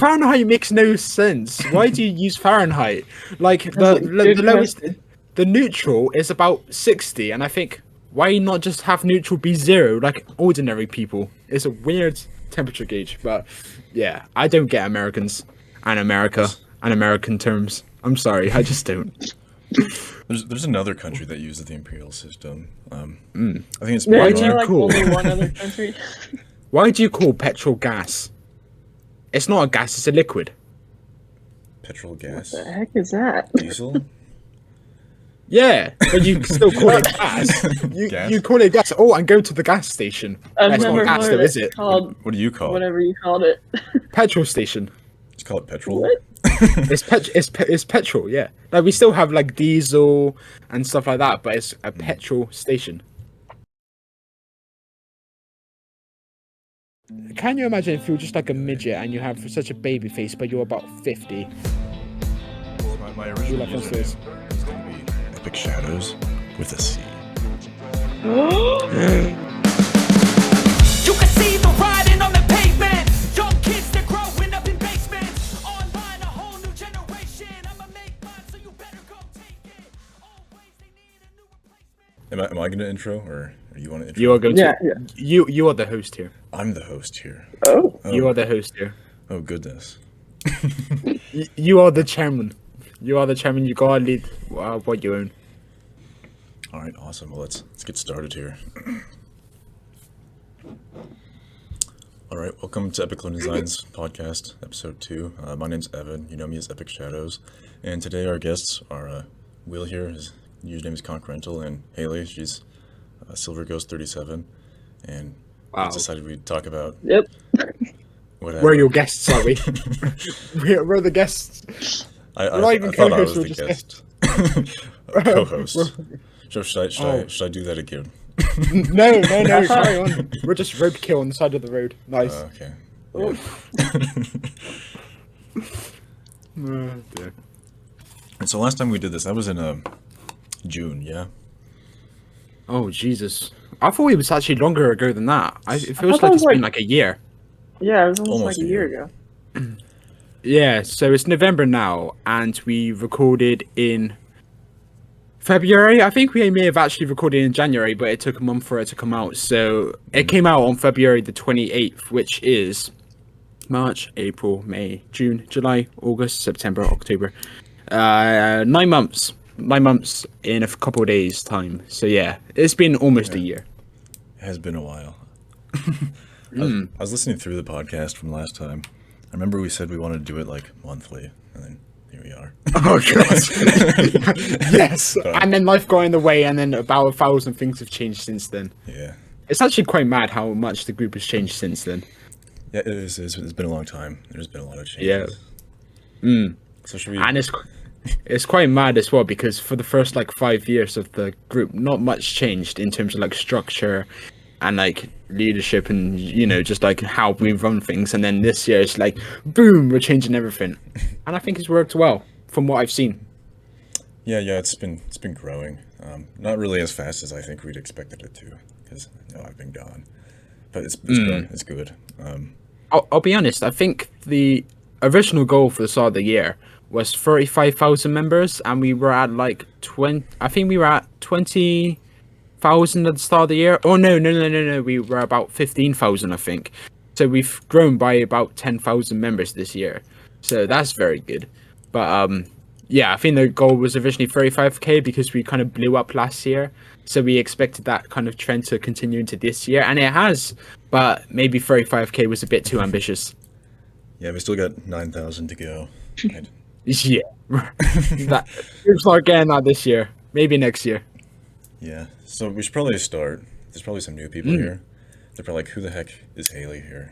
Fahrenheit makes no sense. Why do you use Fahrenheit? Like That's a good the lowest, question. the neutral is about 60, and I think why not just have neutral be 0 like ordinary people? It's a weird temperature gauge, but yeah, I don't get Americans and America and American terms. I'm sorry, I just don't. There's another country that uses the imperial system. I think it's Why Isn't do there you like call- only one other country? Why do you call petrol gas? It's not a gas; it's a liquid. petrol, gas, What the heck is that? diesel. Yeah, but you still call it gas. Gas? You call it gas. Oh, I'm going to the gas station. I've That's never not gas, heard though, is it it? called What do you call it? whatever you called it. Petrol station. Just call it petrol. What? It's petrol. Yeah, like we still have like diesel and stuff like that, but it's a petrol station. Can you imagine if you're just like a midget and you have such a baby face, but you're about 50? My original like username this. is going to be Epic Shadows with a C. You can see the writing on the pavement. Young kids, they're growing up in basements. Online, a whole new generation. I'ma make mine, so you better go take it. Always, they need a new replacement. Am I going to intro, or you want to intro? You are going Yeah, to. yeah. You are the host here. I'm the host here. Oh, You are the host here. Oh goodness. You are the chairman. You are the chairman. You gotta lead what you own. All right, awesome. Well, let's get started here. All right, welcome to Epic Designs podcast, episode 2. My name's Evan. You know me as Epic Shadows, and today our guests are Will here. His username is Concurrental, and Hailey. She's Silver Ghost 37, and Wow. we decided we'd talk about yep. whatever. We're your guests, are we? we're the guests. I We're not even thought I was co-hosts, the we're just guest. Co-host. So should I do that again? No, carry on. We're just roadkill on the side of the road. Nice. Okay. Oh. Dear. And so last time we did this, that was in June, yeah? Oh, Jesus. I thought it was actually longer ago than that. It feels thought like it it's was been like a year. Yeah, it was almost Almost like a a year year. ago. Yeah, so it's November now, and we recorded in February. I think we may have actually recorded in January, but it took a month for it to come out. So it came out on February the 28th, which is March, April, May, June, July, August, September, October. 9 months. 9 months in a couple of days' time. So yeah, it's been almost a year. It has been a while. I was listening through the podcast from last time. I remember we said we wanted to do it like monthly, and then here we are. Oh god. Yes. And then life got in the way, and then about 1,000 things have changed since then. Yeah. It's actually quite mad how much the group has changed since then. Yeah, it is. It's been a long time. There's been a lot of changes. Yeah. So should we... And it's quite mad as well, because for the first like 5 years of the group, not much changed in terms of like structure and like leadership and, you know, just like how we run things. And then this year it's like, boom, we're changing everything. And I think it's worked well from what I've seen. Yeah, it's been growing. Not really as fast as I think we'd expected it to, because I've been gone. But it's grown. It's good. I'll be honest, I think the original goal for the start of the year was 35,000 members, and we were at like 20, I think we were at 20,000 at the start of the year. Oh no, we were about 15,000, I think. So we've grown by about 10,000 members this year. So that's very good. But yeah, I think the goal was originally 35k because we kind of blew up last year. So we expected that kind of trend to continue into this year, and it has. But maybe 35k was a bit too ambitious. Yeah, we still got 9,000 to go. Yeah, that looks like getting that this year, maybe next year. Yeah, so we should probably start. There's probably some new people here. They're probably like, "Who the heck is Hailey here?"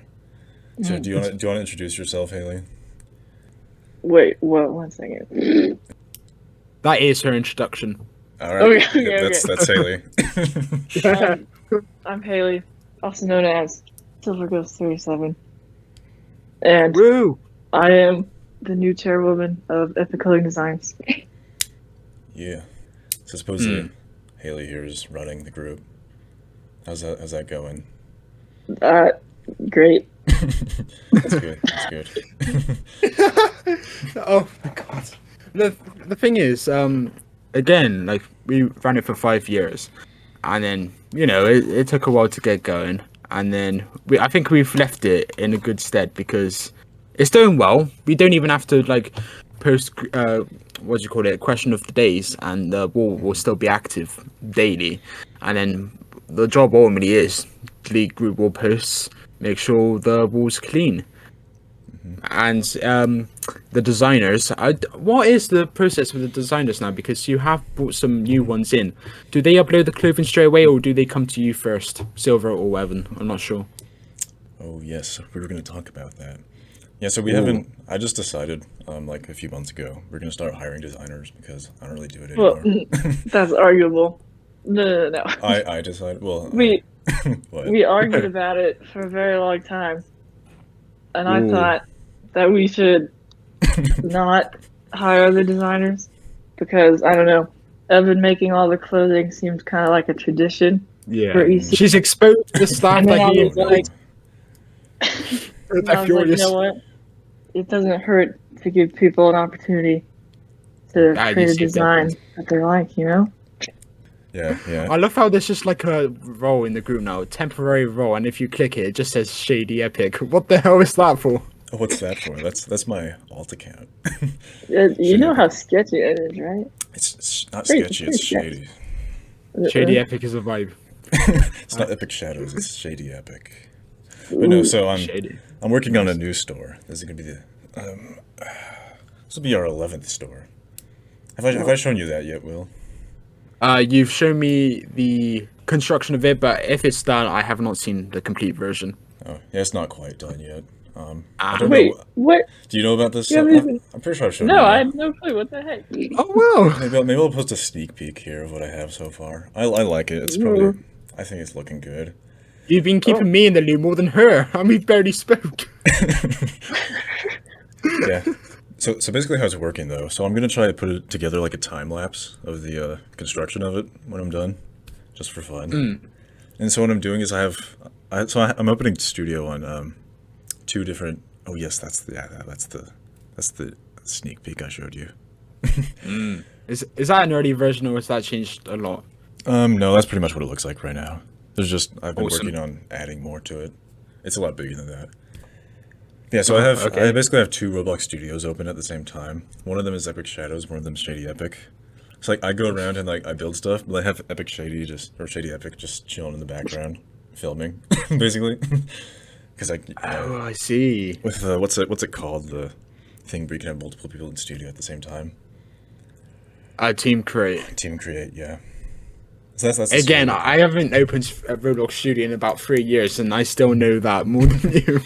So do you want to introduce yourself, Hailey? Wait, what? 1 second. That is her introduction. All right, Okay, yeah, okay. that's Hailey. I'm Hailey, also known as Silver Ghost 37, and Woo! I am the new chairwoman of Epic Designs. Yeah. So supposedly Hailey here is running the group. How's that going? Great. That's good. That's good. Oh my god. The thing is, again, like we ran it for 5 years, and then it took a while to get going, and then I think we've left it in a good stead because it's doing well. We don't even have to like post what do you call it, question of the days, and the wall will still be active daily, and then the job ultimately is delete group wall posts, make sure the wall's clean. And the designers, what is the process with the designers now? Because you have brought some new ones in. Do they upload the clothing straight away, or do they come to you first, Silver or Evan? I'm not sure. Oh yes, we were going to talk about that. Yeah, so we haven't. I just decided, like a few months ago, we're going to start hiring designers because I don't really do it Well, anymore. that's arguable. No. I decided. Well, We what? we argued about it for a very long time, and I Ooh. thought that we should not hire the designers because I don't know. Evan making all the clothing seems kind of like a tradition. Yeah, For EC. she's exposed the stuff And then that I he was like, that and I was like, you know what? It doesn't hurt to give people an opportunity to Ah, create you a see design that they like, you know? Yeah, yeah. I love how there's just like a role in the group now, a temporary role, and if you click it, it just says Shady Epic. What the hell is that for? Oh, what's that for? That's my alt account. You know how sketchy it is, right? It's not Pretty- sketchy. pretty It's shady. Shady Epic is a vibe. It's not Epic Shadows. It's Shady Epic. But no, so Shady. I'm working on a new store. This is gonna be the this will be our 11th store. Have I shown you that yet, Will? You've shown me the construction of it, but if it's done, I have not seen the complete version. Oh, yeah, it's not quite done yet. I don't Wait, know. what? Do you know about this? You haven't I'm, even- I'm pretty sure I've shown No, you. I have no clue. What the heck? Oh well. Maybe I'll post a sneak peek here of what I have so far. I like it. It's probably. I think it's looking good. You've been keeping me in the loop more than her, and we barely spoke. Yeah. So basically how it's working though. So I'm gonna try to put it together like a time lapse of the construction of it when I'm done, just for fun. And so what I'm doing is I'm opening studio on two different. Oh yes, that's the sneak peek I showed you. Is that an early version, or has that changed a lot? No, that's pretty much what it looks like right now. I've been Awesome. working on adding more to it. It's a lot bigger than that. Yeah, so I basically have two Roblox studios open at the same time. One of them is Epic Shadows, one of them is Shady Epic. It's like I go around and like I build stuff, but I have Shady Epic just chilling in the background, filming, basically. Because Oh, I see. with what's it called, the thing where you can have multiple people in the studio at the same time. Team Create. Team create, yeah. So that's the Again, story. I haven't opened a Roblox Studio in about 3 years, and I still know that more than you.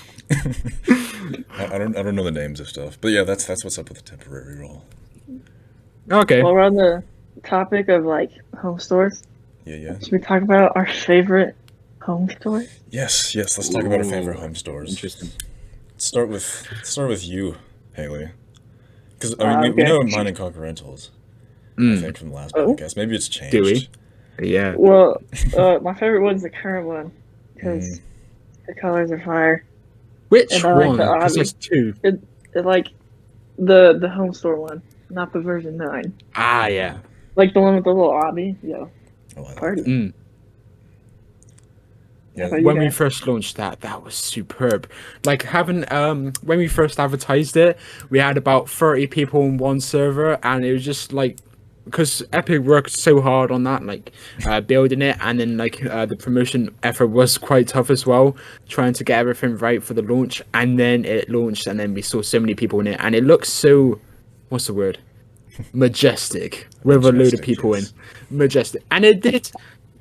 I don't know the names of stuff, but yeah, that's what's up with the temporary role. Okay. While we're on the topic of like home stores, Yeah. should we talk about our favorite home store? Yes. Let's talk about our favorite Ooh, home stores. Interesting. Start with you, Hailey, because I mean we Okay. know mine and Conquer Rentals. I think from the last Oh. podcast, maybe it's changed. Do we? Yeah. Well, my favorite one's the current one because the colors are fire. Which And I like one? the Because Obby. there's two. It like the home store one, not the version 9. Ah, yeah. Like the one with the little obby. Yo, Oh, I like party. that. Mm. Yeah, How about you When we guys? first launched that was superb. Like having when we first advertised it, we had about 30 people on one server, and it was just like, because Epic worked so hard on that, like building it, and then like the promotion effort was quite tough as well, trying to get everything right for the launch. And then it launched, and then we saw so many people in it, and it looks so, what's the word, majestic, with a load of Majestic, people yes. in, majestic. And it did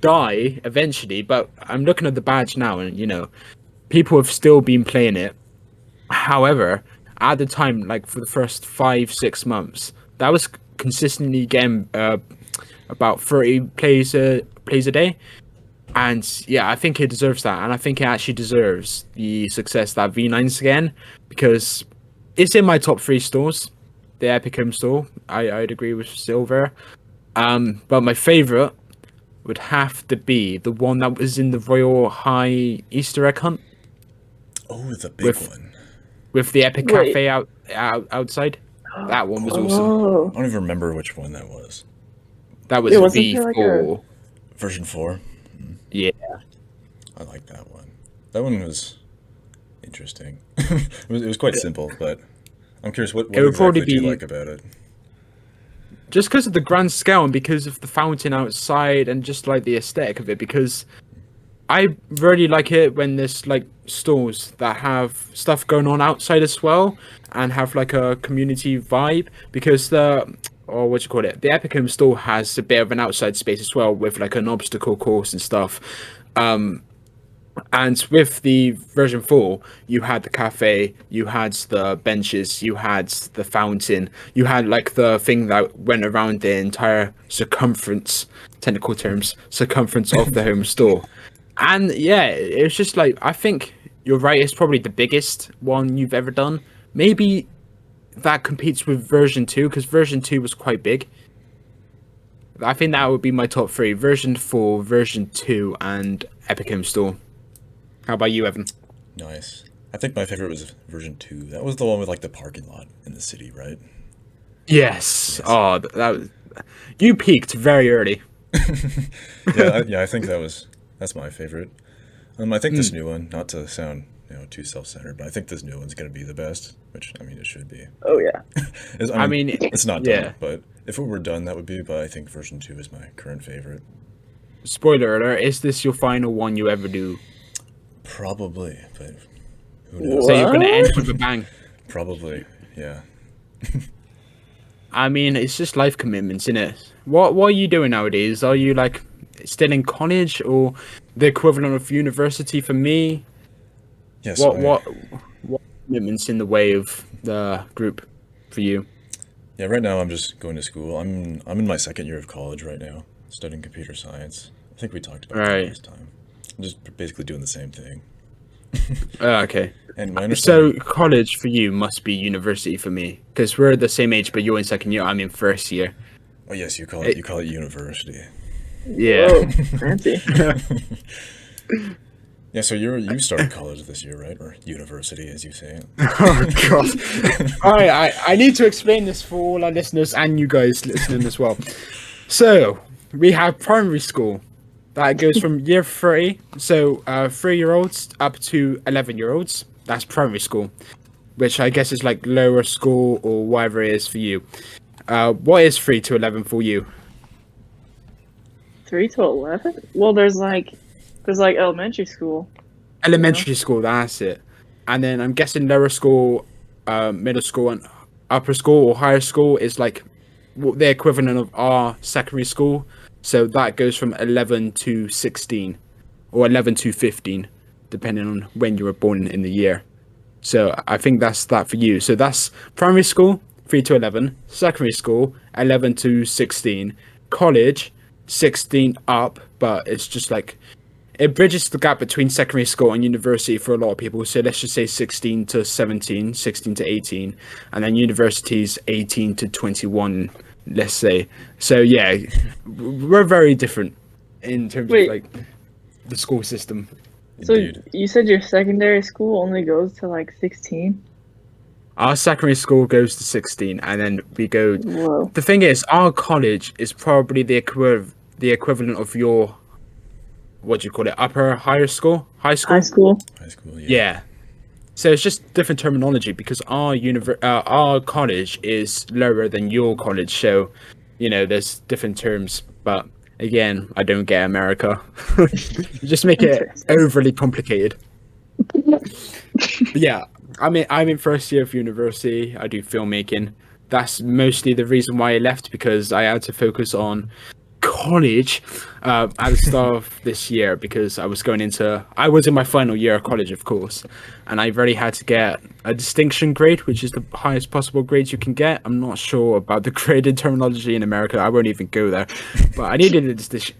die eventually, but I'm looking at the badge now, and people have still been playing it. However, at the time, like for the first 5-6 months, that was consistently getting about 30 plays a day. And yeah, I think it deserves that, and I think it actually deserves the success that V9's again, because it's in my top 3 stores. The Epic Home Store, I'd agree with Silver. But my favorite would have to be the one that was in the Royal High Easter egg hunt. Oh, the big With- one. with the Epik Wait. Cafe outside. That one was awesome. Oh, I don't even remember which one that was. That was Yeah, wasn't there like V4. Version 4? Yeah. I like that one. That one was interesting. It was quite simple, but I'm curious, what It would exactly probably do you be- like about it? Just because of the grand scale and because of the fountain outside and just like the aesthetic of it, because I really like it when there's like stores that have stuff going on outside as well and have like a community vibe, because what you call it, the Epicum store has a bit of an outside space as well with like an obstacle course and stuff. And with the version 4, you had the cafe, you had the benches, you had the fountain, you had like the thing that went around the entire circumference, technical terms, circumference of the home store. And yeah, it's just like, I think you're right, it's probably the biggest one you've ever done. Maybe that competes with version 2, because version 2 was quite big. I think that would be my top 3: version 4, version 2, and Epic Home Store. How about you, Evan? Nice. I think my favorite was version 2. That was the one with like the parking lot in the city, right? Yes. Oh, that was... You peaked very early. Yeah, I think that's my favorite. I think Hmm. this new one, not to sound too self-centered, but I think this new one's gonna be the best, which I mean it should be. oh yeah. I mean, it's not yeah. done, but if it were done, that would be. But I think version 2 is my current favorite. Spoiler alert, is this your final one you ever do? Probably, but who knows? So you're going to end What? with a bang. Probably, yeah. I mean, it's just life commitments, isn't it? What are you doing nowadays? Are you like still in college or the equivalent of university for me? Yes. What commitments in the way of the group for you? Yeah, right now I'm just going to school. I'm in my second year of college right now, studying computer science. I think we talked about that Right. last time. I'm just basically doing the same thing. Okay. And my So understanding, college for you must be university for me, because we're the same age, but you're in second year. I'm in first year. oh yes, you call it university. Yeah. Whoa, fancy. Yeah, so you started college this year, right? Or university, as you say it. Oh god. Alright, I need to explain this for all our listeners and you guys listening as well. So we have primary school that goes from year 3, so 3-year-olds up to 11-year-olds. That's primary school, which I guess is like lower school or whatever it is for you. What is 3 to 11 for you? 3 to 11? Well, there's like elementary school. Elementary school, that's it. And then I'm guessing lower school, middle school, and upper school or higher school is like the equivalent of our secondary school. So that goes from 11 to 16 or 11 to 15, depending on when you were born in the year. So I think that's that for you. So that's primary school, 3 to 11, secondary school, 11 to 16, college, 16 up, but it's just like it bridges the gap between secondary school and university for a lot of people. So let's just say 16 to 17, 16 to 18, and then university's 18 to 21, let's say. So yeah, we're very different in terms Wait. of like the school system. So Indeed. you said your secondary school only goes to like 16? Our secondary school goes to 16, and then we go. Whoa. The thing is, our college is probably the equivalent of your, what do you call it, higher school, high school. High school? High school, yeah. Yeah. So it's just different terminology because our college is lower than your college. So, there's different terms. But again, I don't get America. You just make it Interesting. overly complicated. But yeah, I'm in first year of university. I do filmmaking. That's mostly the reason why I left, because I had to focus on college at the start of this year, because I was in my final year of college, of course, and I really had to get a distinction grade, which is the highest possible grade you can get. I'm not sure about the graded terminology in America. I won't even go there, but I needed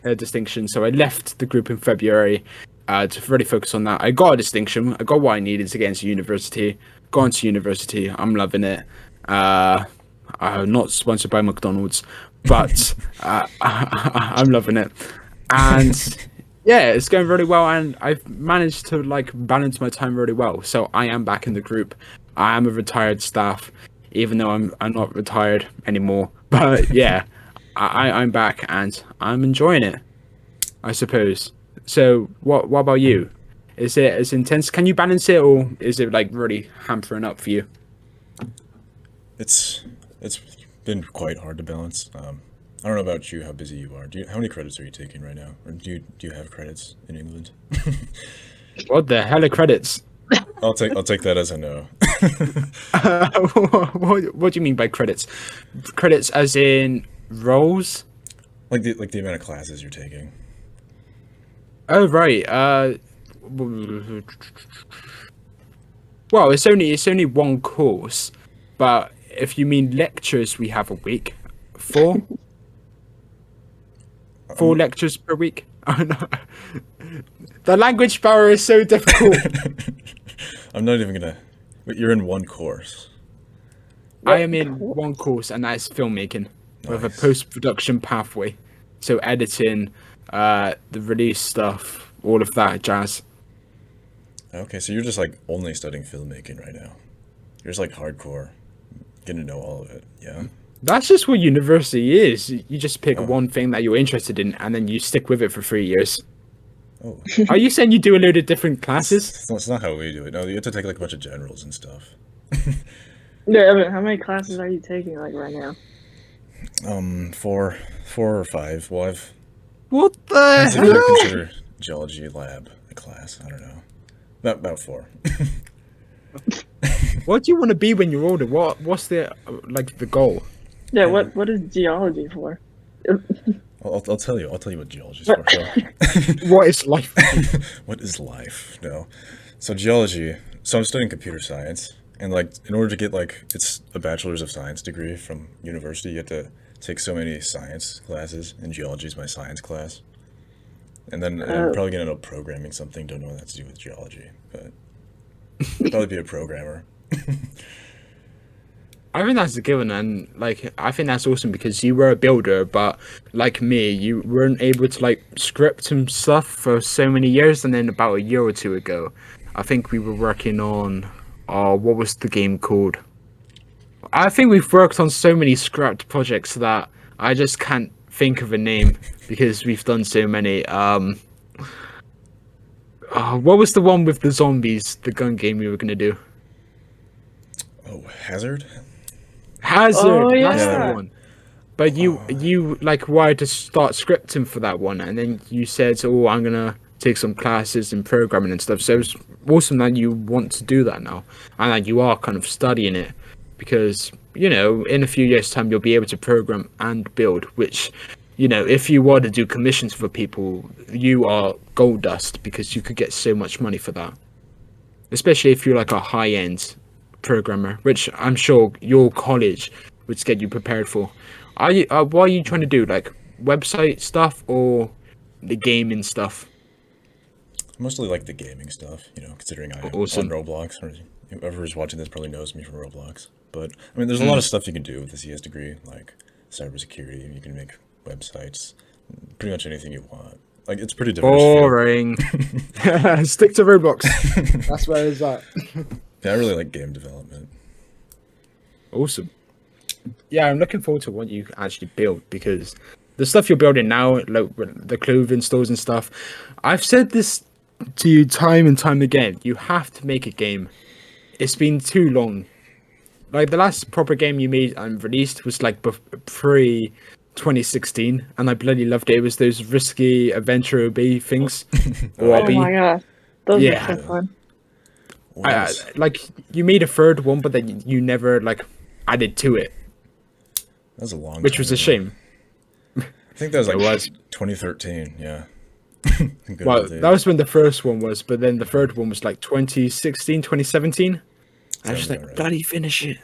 a distinction, so I left the group in February to really focus on that. I got a distinction. I got what I needed to get into university. Gone to university. I'm loving it. Not sponsored by McDonald's, but I'm loving it. And Yeah, it's going really well, and I've managed to like balance my time really well. So I am back in the group. I am a retired staff, even though I'm not retired anymore. But yeah, I'm back and I'm enjoying it, I suppose. So what about you? Is it as intense? Can you balance it, or is it like really hampering up for you? It's been quite hard to balance. I don't know about you, how busy you are. How many credits are you taking right now? Or do you have credits in England? What the hell are credits? I'll take that as a no. What do you mean by credits? Credits as in roles? Like the amount of classes you're taking. Oh right. Well, it's only one course, but if you mean lectures, we have a week. Four lectures per week. Oh no. The language barrier is so difficult. I'm not even gonna. But you're in one course. I am in one course, and that is filmmaking with a Nice. post-production pathway. So editing, the release stuff, all of that jazz. Okay, so you're just like only studying filmmaking right now. You're just like hardcore, getting to know all of it. Yeah. That's just what university is. You just pick one thing that you're interested in, and then you stick with it for 3 years. Oh, Are you saying you do a load of different classes? it's not how we do it. No, you have to take like a bunch of generals and stuff. Yeah, Evan, how many classes are you taking like right now? Four or five. Well, I've What the if you hell? consider geology lab a class. I don't know. About four. What do you want to be when you're older? What's the like the goal? Yeah, what is geology for? I'll tell you. I'll tell you what geology's for. So, What is life? what is life? No. So geology. So I'm studying computer science, and like in order to get like it's a bachelor's of science degree from university, you have to take so many science classes, and geology is my science class. And then I'm probably gonna end up programming something. Don't know what that's to do with geology, but I'll probably be a programmer. I think that's a given, and like I think that's awesome because you were a builder, but like me, you weren't able to like script some stuff for so many years, and then about a year or two ago, I think we were working on, what was the game called? I think we've worked on so many scrapped projects that I just can't think of a name because we've done so many. What was the one with the zombies? The gun game we were gonna do. Oh, Hazard. Hazard. Oh, That's yeah. the one. But you like wanted to start scripting for that one, and then you said, "Oh, I'm gonna take some classes in programming and stuff." So it's awesome that you want to do that now, and that you are kind of studying it, because you know, in a few years' time, you'll be able to program and build. Which, you know, if you were to do commissions for people, you are gold dust because you could get so much money for that, especially if you're like a high-end programmer, which I'm sure your college would get you prepared for. Are you? What are you trying to do? Like website stuff or the gaming stuff? Mostly like the gaming stuff, you know, considering I'm Awesome. on Roblox, or whoever's watching this probably knows me from Roblox. But I mean, there's a lot of stuff you can do with the CS degree, like cybersecurity. You can make websites, pretty much anything you want. Like it's pretty diverse. field. Boring. Stick to Roblox. That's where it's at. Yeah, I really like game development. Awesome. Yeah, I'm looking forward to what you actually build because the stuff you're building now, like the clothing stores and stuff, I've said this to you time and time again. You have to make a game. It's been too long. Like the last proper game you made and released was like pre 2016, and I bloody loved it. It was those risky adventure obey things. Oh my gosh, those Yeah. are so fun. Like you made a third one, but then you never like added to it, That was a long which time was a ago. shame. I think that was like It was. 2013, yeah. Good Well, old days. that was when the first one was, but then the third one was like 2016, 2017. I was just Sounds like, about right. bloody finish it.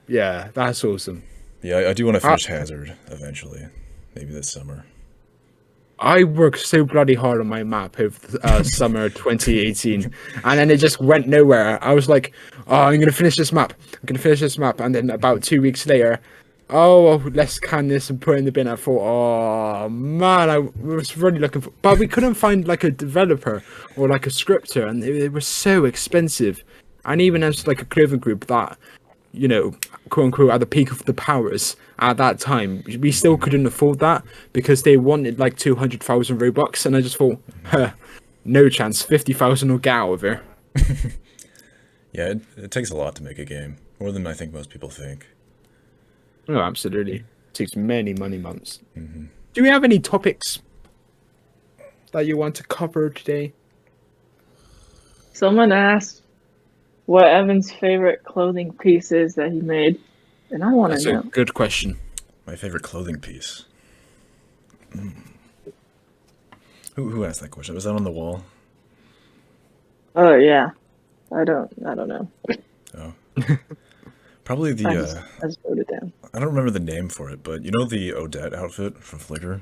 Yeah, that's awesome. Yeah, I do want to finish Hazard eventually, maybe this summer. I worked so bloody hard on my map over summer 2018, and then it just went nowhere. I was like, "Oh, I'm gonna finish this map. I'm gonna finish this map," and then about 2 weeks later, oh, well, let's can this and put it in the bin. I thought, oh man, I was really looking for, but we couldn't find like a developer or like a scripter, and they were so expensive. And even as like a clothing group that, you know, quote unquote, at the peak of the powers at that time, we still couldn't afford that because they wanted like 200,000 Robux, and I just thought, huh, no chance, 50,000 will get out of here. Yeah, it takes a lot to make a game, more than I think most people think. Oh, absolutely. It takes many months. Do we have any topics that you want to cover today? Someone asked what Evan's favorite clothing piece is that he made, and I want That's to a know. good question. My favorite clothing piece. Who asked that question? Was that on the wall? Oh yeah, I don't know. Oh. Probably the, I just wrote it down. I don't remember the name for it, but you know the Odette outfit from Flickr?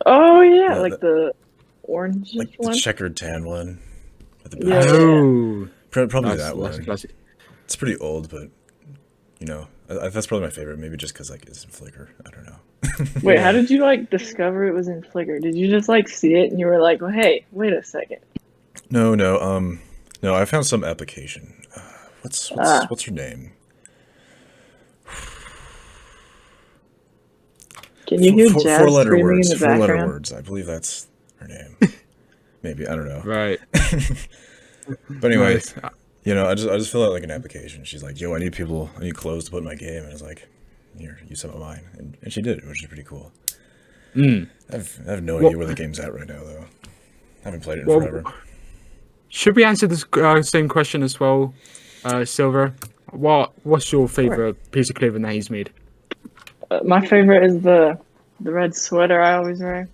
Oh yeah, Yeah, like the orange Like one. the checkered tan one? With the Yeah. back. Oh, Probably that's that one. classic. It's pretty old, but, you know, that's probably my favorite. Maybe just because, like, it's in Flickr. I don't know. Wait, how did you like discover it was in Flickr? Did you just like see it and you were like, well, hey, wait a second. No, I found some application. What's her name? Can you hear jazz Four-letter screaming words. in the Four-letter background? words. I believe that's her name. Maybe, I don't know. Right. But anyway, Nice. you know, I just fill out like an application. She's like, "Yo, I need clothes to put in my game," and I was like, "Here, use some of mine," and she did it, which is pretty cool. I have no idea where the game's at right now, though. I haven't played it in Well, forever. Should we answer this same question as well, Silver? What's your favorite piece of clothing that he's made? My favorite is the red sweater I always wear.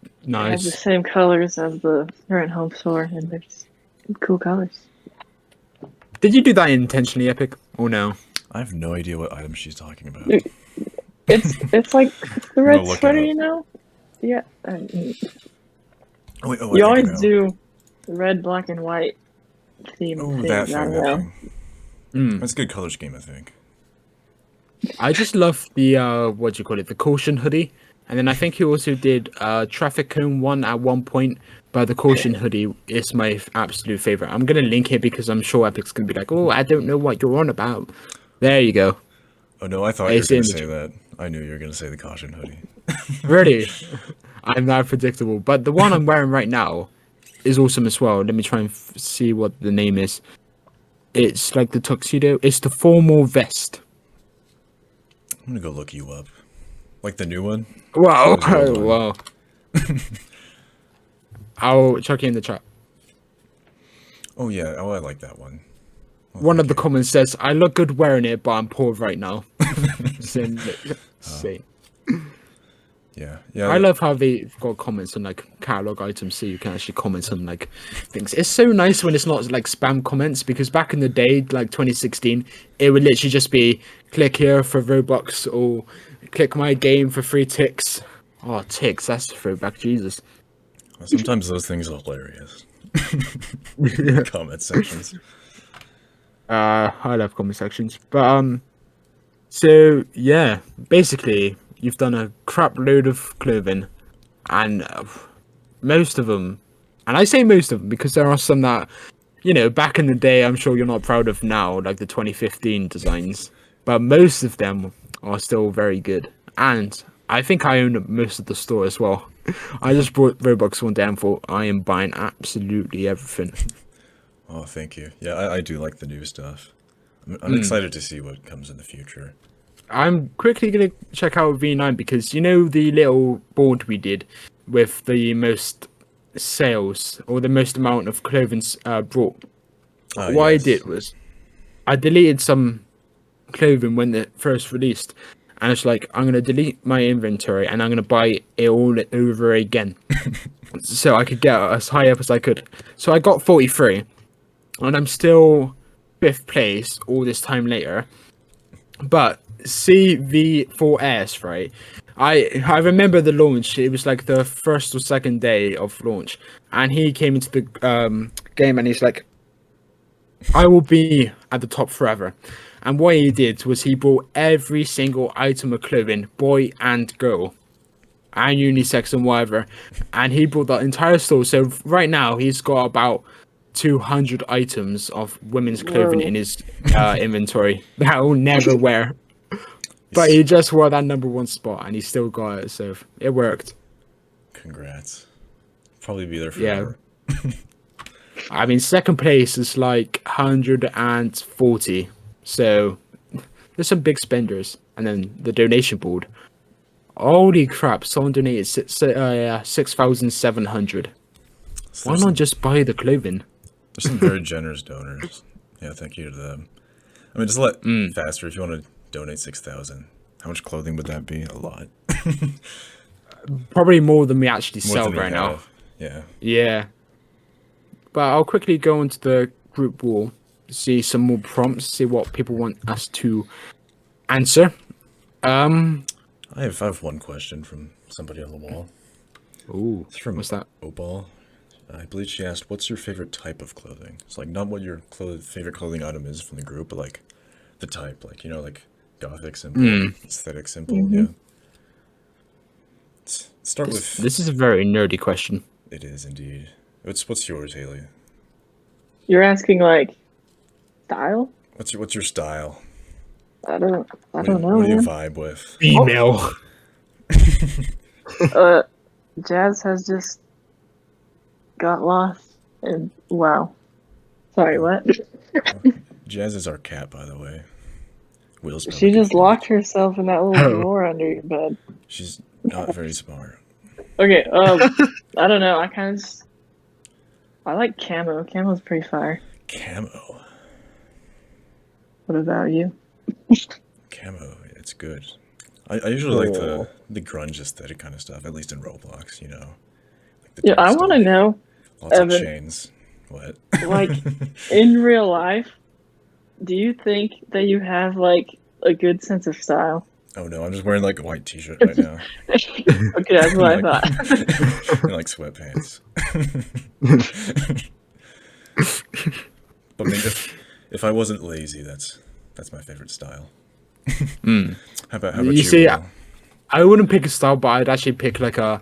It has the Nice. same colors as the current home store, and they're just cool colors. Did you do that intentionally, Epic? Or no? I have no idea what item she's talking about. It's like it's the red look it sweater, up. you know? Yeah. Oh, wait, I You think I always know. do red, black, and white theme. Oh, things, that I thing. don't know. That's a good color scheme, I think. I just love the what do you call it? The caution hoodie. And then I think he also did Traffic Cone 1 at one point, but the caution hoodie is my absolute favorite. I'm gonna link it because I'm sure Epic's gonna be like, oh, I don't know what you're on about. There you go. Oh no, I thought you were It's gonna in say the- that. I knew you were gonna say the caution hoodie. Really? I'm that predictable. But the one I'm wearing right now is awesome as well. Let me try and see what the name is. It's like the tuxedo. It's the formal vest. I'm gonna go look you up. Like the new one? Wow. That was the old Wow. I'll chuck it in the chat. Oh yeah, oh I like that one. One of the comments says, I look good wearing it, but I'm poor right now. Same. Yeah. Yeah. I love how they've got comments on like catalog items so you can actually comment on like things. It's so nice when it's not like spam comments because back in the day, like 2016, it would literally just be click here for Robux or click my game for 3 ticks. Oh, ticks, that's a throwback, Jesus. Sometimes those things are hilarious. Comment sections. I love comment sections. But so yeah, basically you've done a crap load of clothing and most of them, and I say most of them because there are some that, you know, back in the day I'm sure you're not proud of now, like the 2015 designs, but most of them are still very good. And I think I own most of the store as well. I just brought Robux one day and thought I am buying absolutely everything. Oh, thank you. Yeah, I do like the new stuff. I'm excited to see what comes in the future. I'm quickly going to check out V9 because you know the little board we did with the most sales or the most amount of clothing brought. What I Yes. did was I deleted some clothing when it first released, and it's like I'm going to delete my inventory and I'm going to buy it all over again so I could get as high up as I could. So I got 43 and I'm still 5th place all this time later. But CV4S, right? I remember the launch. It was like the first or second day of launch, and he came into the game and he's like, I will be at the top forever. And what he did was he bought every single item of clothing, boy and girl, and unisex and whatever, and he bought the entire store. So right now he's got about 200 items of women's clothing Whoa. in his inventory that he'll never wear. But he just wore that #1 spot, and he still got it, so it worked. Congrats. Probably be there Yeah. forever. I mean, second place is like 140, so there's some big spenders. And then the donation board. Holy crap! Someone donated 6,700. So Why not just buy the clothing? there's some very generous donors. Yeah, thank you to them. I mean, just let faster if you want to donate 6,000. How much clothing would that be? A lot. Probably more than we actually More sell than we right now. have. Yeah. Yeah. But I'll quickly go into the group wall, see some more prompts, see what people want us to answer. I have one question from somebody on the wall. Ooh, It's from what's that? Opal. I believe she asked, "What's your favorite type of clothing?" It's like not what your favorite clothing item is from the group, but like the type, like like gothic simple, aesthetic simple. Yeah. Start with. This is a very nerdy question. It is indeed. What's yours, Hailey? You're asking like style? What's your style? I don't What know, do you man. vibe with? Female. Jazz has just got lost and wow. Sorry, what? Jazz is our cat, by the way. Will's She probably just confused. locked herself in that little Oh. drawer under your bed. She's not very smart. Okay, I don't know. I like camo. Camo's pretty fire. Camo. What about you? Camo, it's good. I usually like the grunge aesthetic kind of stuff, at least in Roblox, Like the Yeah, dark I want to stuff. know, Lots of Evan. chains. What? like, in real life, do you think that you have, like, a good sense of style? Oh no, I'm just wearing like a white t-shirt right now. Okay, that's what I Like- thought. and like sweatpants. But I mean, if I wasn't lazy, that's my favorite style. How about You you? see, Will? I wouldn't pick a style, but I'd actually pick like a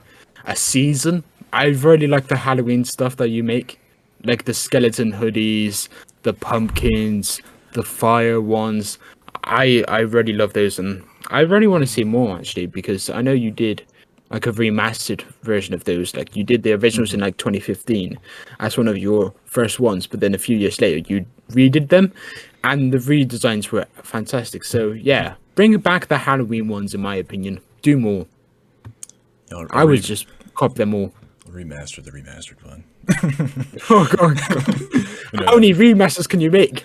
season. I really like the Halloween stuff that you make, like the skeleton hoodies, the pumpkins, the fire ones. I really love those, and I really want to see more actually, because I know you did like a remastered version of those. Like you did the originals in like 2015 as one of your first ones, but then a few years later you redid them, and the redesigns were fantastic. So yeah, bring back the Halloween ones in my opinion. Do more. I'll I would just copy them all. remaster the remastered one. Oh god, No, how many remasters can you make?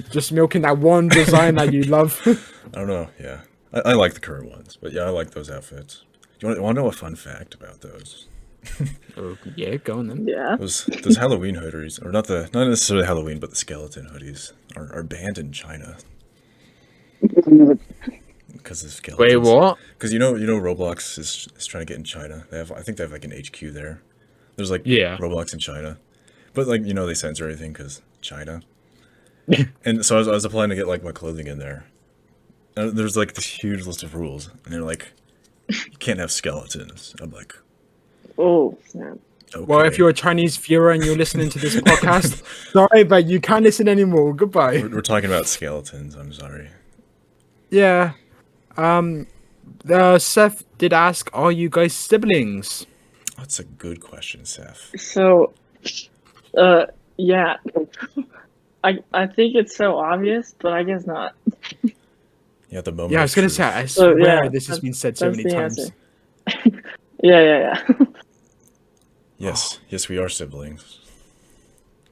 Just milking that one design that you love. I don't know. Yeah, I like the current ones, but yeah, I like those outfits. Do you want to know a fun fact about those? Oh, yeah, go on then. Yeah. Those Halloween hoodies, or not necessarily Halloween, but the skeleton hoodies are banned in China because of skeletons. Wait, what? Because Roblox is trying to get in China. I think they have like an HQ there. There's like Yeah. Roblox in China, but like they censor everything because China. And so I was applying to get like my clothing in there. And there's like this huge list of rules, and they're like, you can't have skeletons. I'm like, Oh, snap. okay. Well, if you're a Chinese viewer and you're listening to this podcast, sorry, but you can't listen anymore. Goodbye. we're talking about skeletons. I'm sorry. Yeah. Seth did ask, are you guys siblings? That's a good question, Seth. So, yeah. I think it's so obvious, but I guess not. Yeah, at the moment. Yeah, I was of gonna truth. say, I So, swear yeah, this has been said so that's many the times. answer. Yeah. Yes, we are siblings.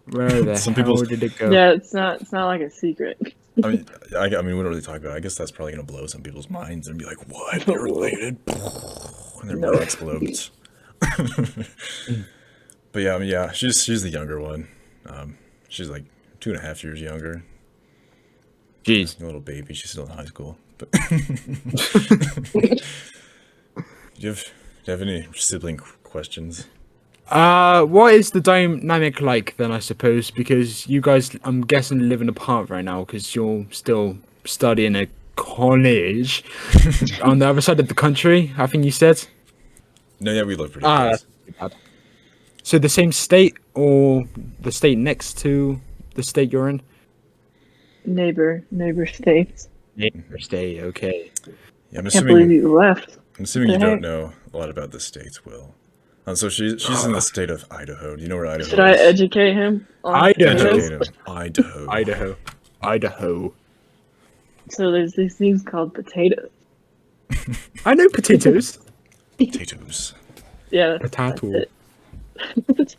Where the Some hell people's- did it go? Yeah, it's not like a secret. I mean, we don't really talk about it. I guess that's probably gonna blow some people's minds and be like, "What? You're related?" And their mind explodes. But yeah, I mean, yeah, she's the younger one. She's like 2.5 years younger. Jeez. A little baby. She's still in high school. But do you have any sibling questions? What is the dynamic like then? I suppose because you guys, I'm guessing, living apart right now because you're still studying at college on the other side of the country. I think you said. No, yeah, we live pretty Ah, close. that's too bad. So the same state or the state next to the state you're in? Neighbor states. Neighbor state. Okay. Yeah, I'm Can't believe assuming. you left. I'm assuming you the don't heck? know a lot about the states, Will. So she's in the state of Idaho. Do you know where Idaho Should I is? educate him on Idaho. potatoes? Educate him. Idaho. Idaho. Idaho. So there's these things called potatoes. I know potatoes. Potatoes. Yeah, Potato. that's it.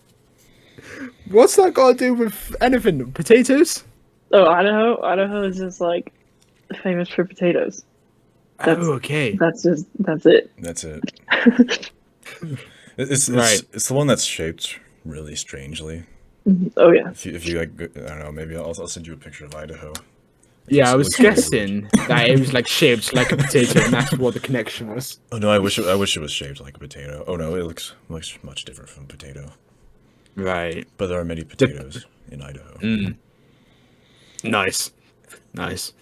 What's that got to do with anything? Potatoes? Oh, Idaho is just like famous for potatoes. That's- Oh, okay. That's it. That's it. It's Right. It's the one that's shaped really strangely. Oh yeah. If you like, I don't know, maybe I'll send you a picture of Idaho. Yeah, I It was looks really guessing that it was like shaped like a potato, and that's what the connection was. Oh no, I wish it was shaped like a potato. Oh no, it looks much different from a potato. Right. But there are many potatoes in Idaho. Nice. Nice.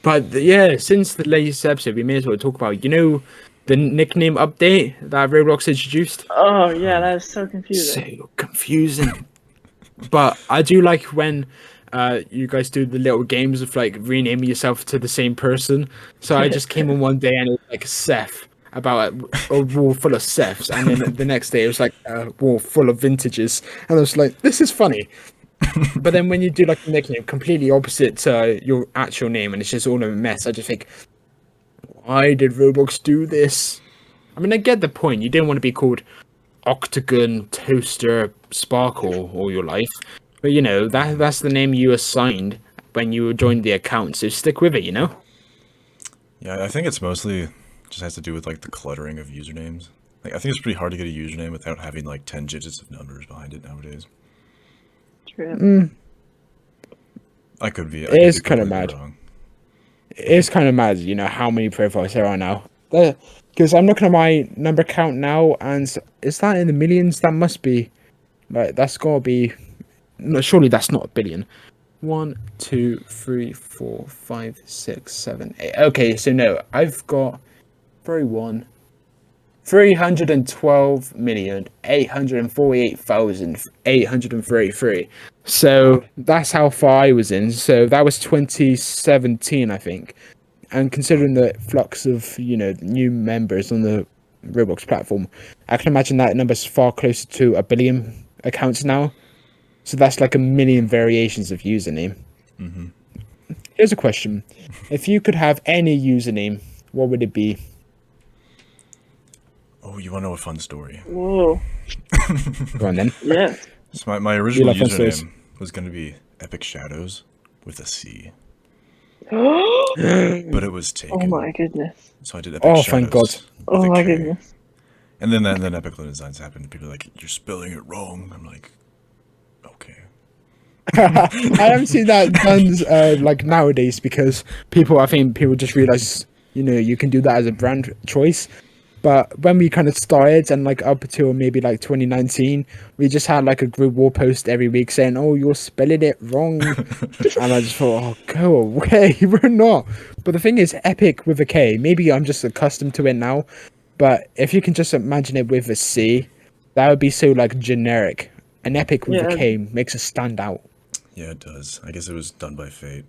But yeah, since the latest episode, we may as well talk about, the nickname update that Roblox introduced. Oh yeah, that is so confusing. So confusing. But I do like when you guys do the little games of like renaming yourself to the same person. So I just came on one day and it was like Seth, about a wall full of Seths, and then the next day it was like a wall full of vintages, and I was like, this is funny. But then when you do like a nickname completely opposite to your actual name and it's just all a mess, I just think, why did Roblox do this? I mean, I get the point. You didn't want to be called Octagon Toaster Sparkle all your life, but that's the name you assigned when you joined the account, so stick with it. Yeah, I think it's mostly just has to do with like the cluttering of usernames. Like, I think it's pretty hard to get a username without having like 10 digits of numbers behind it nowadays. True. I could be. It is kinda completely mad. wrong. It's kind of mad, how many profiles there are now. Because I'm looking at my number count now, and is that in the millions? That must be, like, that's gotta be. No, surely that's not a billion. 1, 2, 3, 4, 5, 6, 7, 8. Okay, so no, I've got 312,848,833. So that's how far I was in. So that was 2017, I think. And considering the flux of, new members on the Roblox platform, I can imagine that number's far closer to 1 billion accounts now. So that's like 1 million variations of username. Mm-hmm. Here's a question. If you could have any username, what would it be? Oh, you want to know a fun story? Whoa. Go on then. Yeah. So my original love fun stories. username was going to be Epic Shadows with a C, Oh but it was taken. my goodness. So I did Epic Oh, Shadows. thank God. with Oh a my K. goodness. And then Epic Designs happened. People are like, "You're spelling it wrong." I'm like, "Okay." I haven't seen that done like nowadays because I think people just realize, you can do that as a brand choice. But when we kind of started and like up until maybe like 2019, we just had like a group wall post every week saying, "Oh, you're spelling it wrong," and I just thought, "Oh, go away, we're not." But the thing is, Epic with a K. Maybe I'm just accustomed to it now, but if you can just imagine it with a C, that would be so like generic. An Epic with a Yeah. K makes us stand out. Yeah, it does. I guess it was done by fate.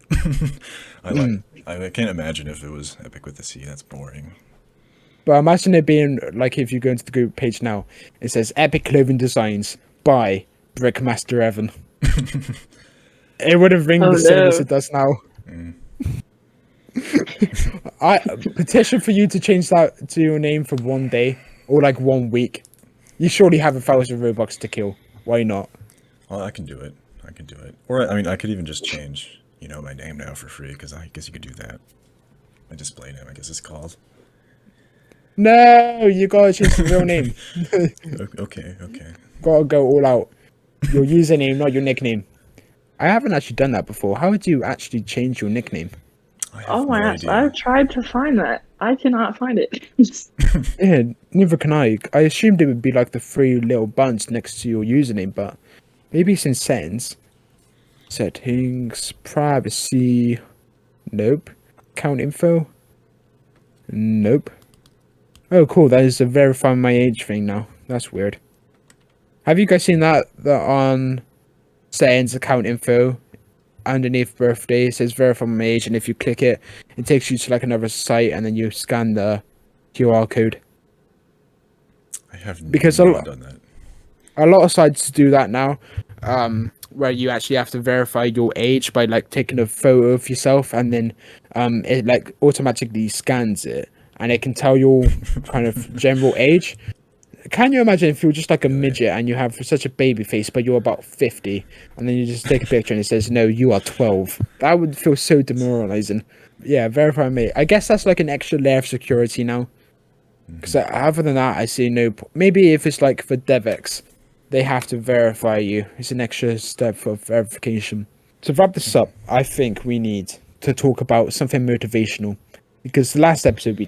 I can't imagine if it was Epic with a C. That's boring. But imagine it being like if you go into the group page now, it says Epic Clothing Designs by Brickmaster Evan. It wouldn't ring Oh, the same as no. it does now. Mm. I petition for you to change that to your name for one day or like 1 week. You surely have 1,000 Robux to kill. Why not? Well, I can do it. Or I mean, I could even just change, my name now for free because I guess you could do that. My display name, I guess it's called. No, you gotta change the real name. Okay. Gotta go all out. Your username, not your nickname. I haven't actually done that before. How would you actually change your nickname? I have Oh my no gosh, idea. I've tried to find that. I cannot find it. Yeah, neither can I. I assumed it would be like the three little buttons next to your username, but maybe it's in settings. Settings, privacy. Nope. Account info. Nope. Oh, cool. That is a verify my age thing now. That's weird. Have you guys seen that on settings, account info, underneath birthday, it says verify my age, and if you click it, it takes you to like another site, and then you scan the QR code. I have Because not done that. a lot of sites do that now, where you actually have to verify your age by like taking a photo of yourself, and then it like automatically scans it, and it can tell your kind of general age. Can you imagine if you're just like a midget and you have such a baby face, but you're about 50, and then you just take a picture and it says, no, you are 12? That would feel so demoralizing. Yeah, verify me. I guess that's like an extra layer of security now. Because other than that, I see no. Maybe if it's like for DevX, they have to verify you. It's an extra step for verification. To wrap this up, I think we need to talk about something motivational. Because the last episode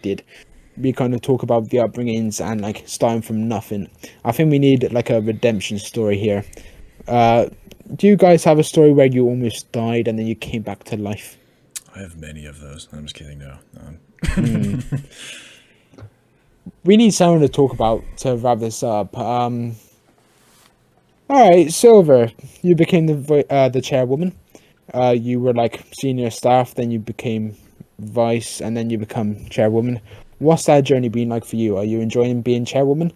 we kind of talk about the upbringings and like starting from nothing. I think we need like a redemption story here. Do you guys have a story where you almost died and then you came back to life? I have many of those. I'm just kidding. No. We need someone to talk about to wrap this up. All right, Silver, you became the chairwoman. You were like senior staff, then you became vice, and then you become chairwoman. What's that journey been like for you? Are you enjoying being chairwoman?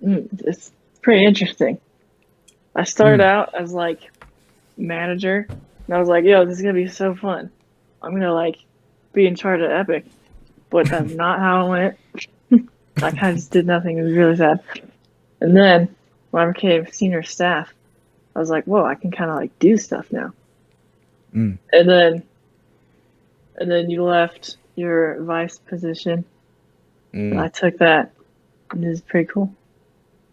It's pretty interesting. I started out as like manager, and I was like, "Yo, this is gonna be so fun. I'm gonna like be in charge of Epic," but that's not how it went. I kind of just did nothing. It was really sad. And then when I became senior staff, I was like, "Whoa, I can kind of like do stuff now." And then you left your vice position, and I took that, and it was pretty cool.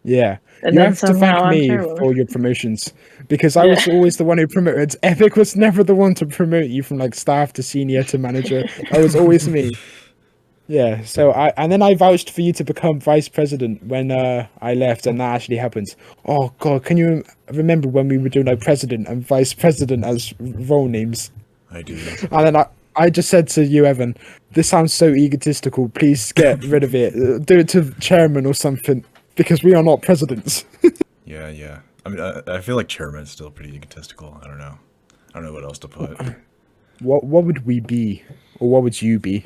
Yeah. And you then have to somehow thank I'm me chairwoman. for your promotions, because I was always the one who promoted. Epic was never the one to promote you from like staff to senior to manager. That was always me. Yeah, so and then I vouched for you to become vice president when I left, and that actually happened. Oh god, can you remember when we were doing like president and vice president as role names? I do. And then I just said to you, Evan, this sounds so egotistical. Please get rid of it. Do it to chairman or something, because we are not presidents. Yeah. I mean, I feel like chairman is still pretty egotistical. I don't know what else to put. What would we be, or what would you be?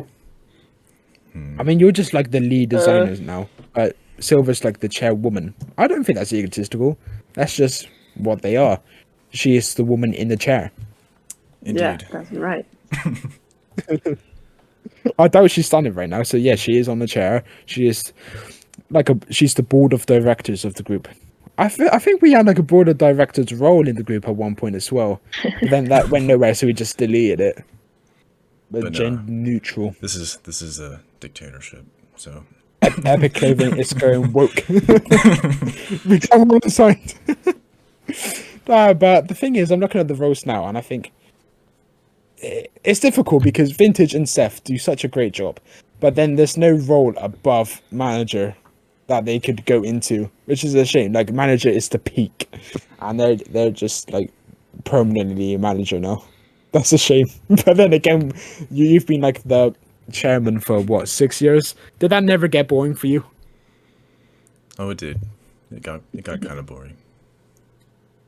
I mean, you're just like the lead designers now, but Silver's like the chairwoman. I don't think that's egotistical. That's just what they are. She is the woman in the chair. Indeed. Yeah, that's right. I doubt she's standing right now, so yeah, she is on the chair. She is she's the board of directors of the group. I think we had like a board of directors role in the group at one point as well, but then that went nowhere, so we just deleted it. But But no. gender neutral. This is a dictatorship. So Epic clothing is going woke. We come on the side. But the thing is, I'm looking at the roles now, and I think it's difficult because Vintage and Seth do such a great job, but then there's no role above manager that they could go into, which is a shame. Like manager is the peak, and they're just like permanently a manager now. That's a shame. But then again, you've been like the chairman for what, 6 years? Did that never get boring for you? it did. It got kind of boring.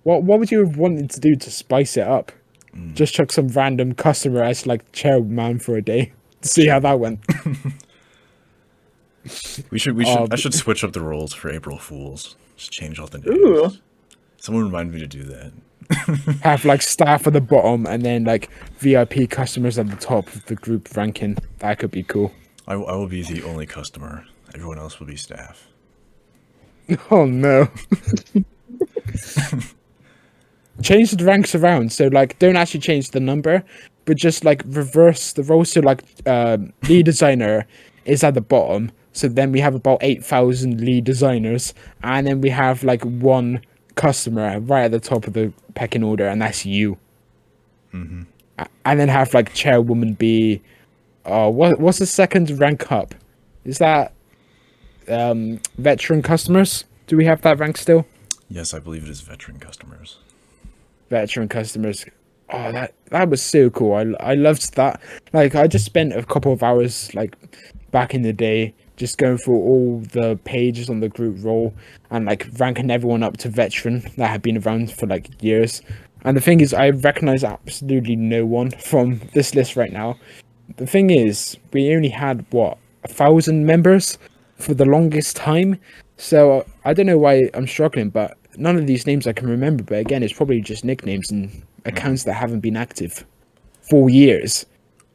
What would you have wanted to do to spice it up? Just chuck some random customer as like chairman for a day to see how that went. We should. I should switch up the roles for April Fools. Just change all the names. Ooh. Someone remind me to do that. Have like staff at the bottom and then like VIP customers at the top of the group ranking. That could be cool. I will be the only customer. Everyone else will be staff. Oh no. Change the ranks around, so like don't actually change the number, but just like reverse the roles. So like lead designer is at the bottom, so then we have about 8,000 lead designers, and then we have like one customer right at the top of the pecking order, and that's you. And and then have like chairwoman be, what's the second rank up? Is that veteran customers? Do we have that rank still? Yes, I believe it is veteran customers. Veteran customers. Oh, that was so cool. I loved that. Like, I just spent a couple of hours like back in the day just going through all the pages on the group role and like ranking everyone up to veteran that had been around for like years. And the thing is, I recognize absolutely no one from this list right now. The thing is, we only had 1,000 members for the longest time. So I don't know why I'm struggling, but none of these names I can remember. But again, it's probably just nicknames and accounts that haven't been active for years.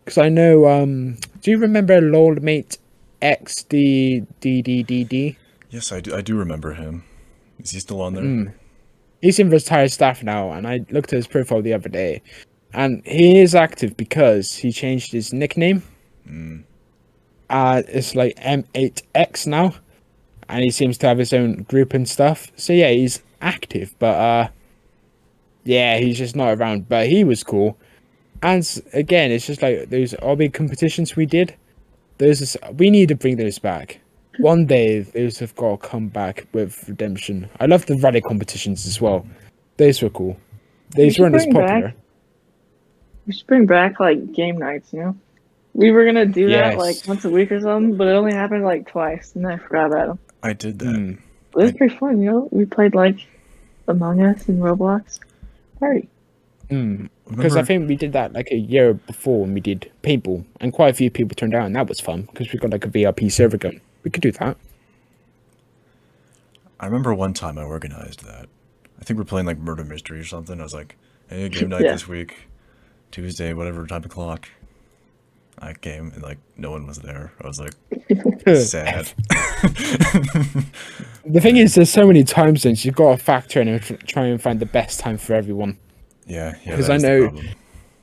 Because I know, do you remember LolMate XDDDD? Yes, I do remember him. Is he still on there? He's in retired staff now, and I looked at his profile the other day, and he is active because he changed his nickname. It's like M8X now, and he seems to have his own group and stuff. So yeah, he's active, but yeah, he's just not around. But he was cool. And again, it's just like those big competitions we did. We need to bring those back. One day, those have got to come back with redemption. I love the rally competitions as well. Those were cool. These weren't as popular. We should bring back like game nights, you know? We were gonna do that like Yes. once a week or something, but it only happened like twice, and then I forgot about them. I did that. It was pretty fun, you know? We played like Among Us and Roblox. Party. Because I think we did that like a year before when we did paintball, and quite a few people turned out, and that was fun because we got like a VIP server going. We could do that. I remember one time I organized that. I think we're playing like Murder Mystery or something. I was like, hey, game night Yeah. this week, Tuesday, whatever time o'clock. I came and like no one was there. I was like, sad. The thing is, there's so many time zones. You've got to factor in and try and find the best time for everyone. Yeah, Because that I is the know problem.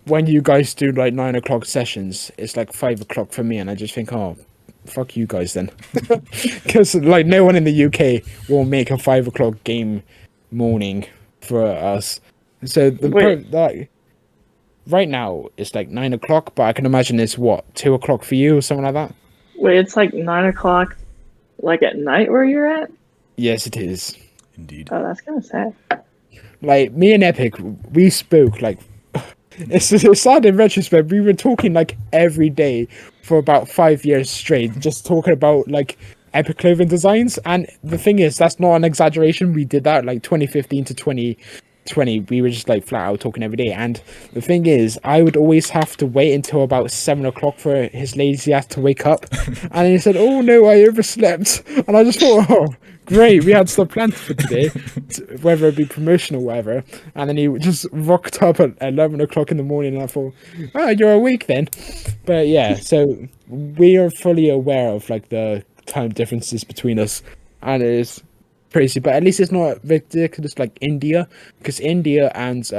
when you guys do like 9 o'clock sessions, it's like 5 o'clock for me, and I just think, oh, fuck you guys then. Because like no one in the UK will make a 5 o'clock game morning for us. So like right now it's like 9 o'clock, but I can imagine it's 2 o'clock for you or something like that. Wait, it's like 9 o'clock, like at night where you're at? Yes, it is. Indeed. Oh, that's kind of sad. Like me and Epic, we spoke like it's sad in retrospect. We were talking like every day for about 5 years straight, just talking about like Epic clothing designs. And the thing is, that's not an exaggeration. We did that like 2015 to 2020. We were just like flat out talking every day. And the thing is, I would always have to wait until about 7 o'clock for his lazy ass to wake up. And then he said, "Oh no, I overslept." And I just thought, oh, great, we had stuff planned for today, whether it be promotion or whatever. And then he just rocked up at 11 o'clock in the morning, and I thought, oh, you're awake then. But yeah, so we are fully aware of like the time differences between us, and it is crazy. But at least it's not ridiculous like India, because India and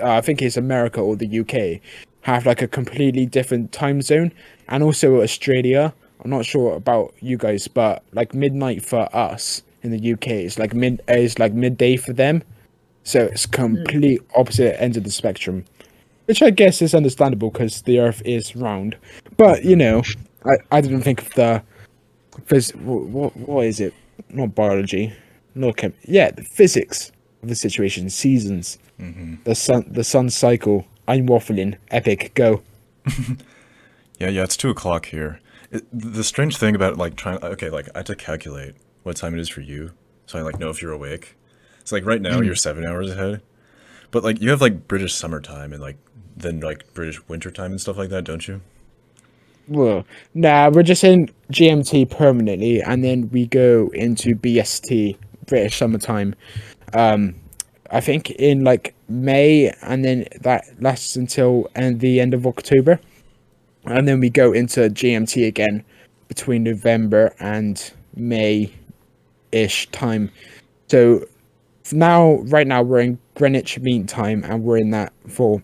I think it's America or the UK have like a completely different time zone, and also Australia. I'm not sure about you guys, but like midnight for us in the UK is like midday for them. So it's complete opposite ends of the spectrum, which I guess is understandable because the Earth is round. But you know, I didn't think of the what is it? Not biology, not the physics of the situation, seasons, the sun cycle. I'm waffling. Epic, go. Yeah, it's 2 o'clock here. The strange thing about like I had to calculate what time it is for you, so I like know if you're awake. So like right now you're 7 hours ahead, but like you have like British summertime and like then like British wintertime and stuff like that, don't you? Well, nah, we're just in GMT permanently, and then we go into BST, British summertime. I think in like May, and then that lasts until the end of October. And then we go into GMT again between November and May-ish time. So right now we're in Greenwich Mean Time, and we're in that for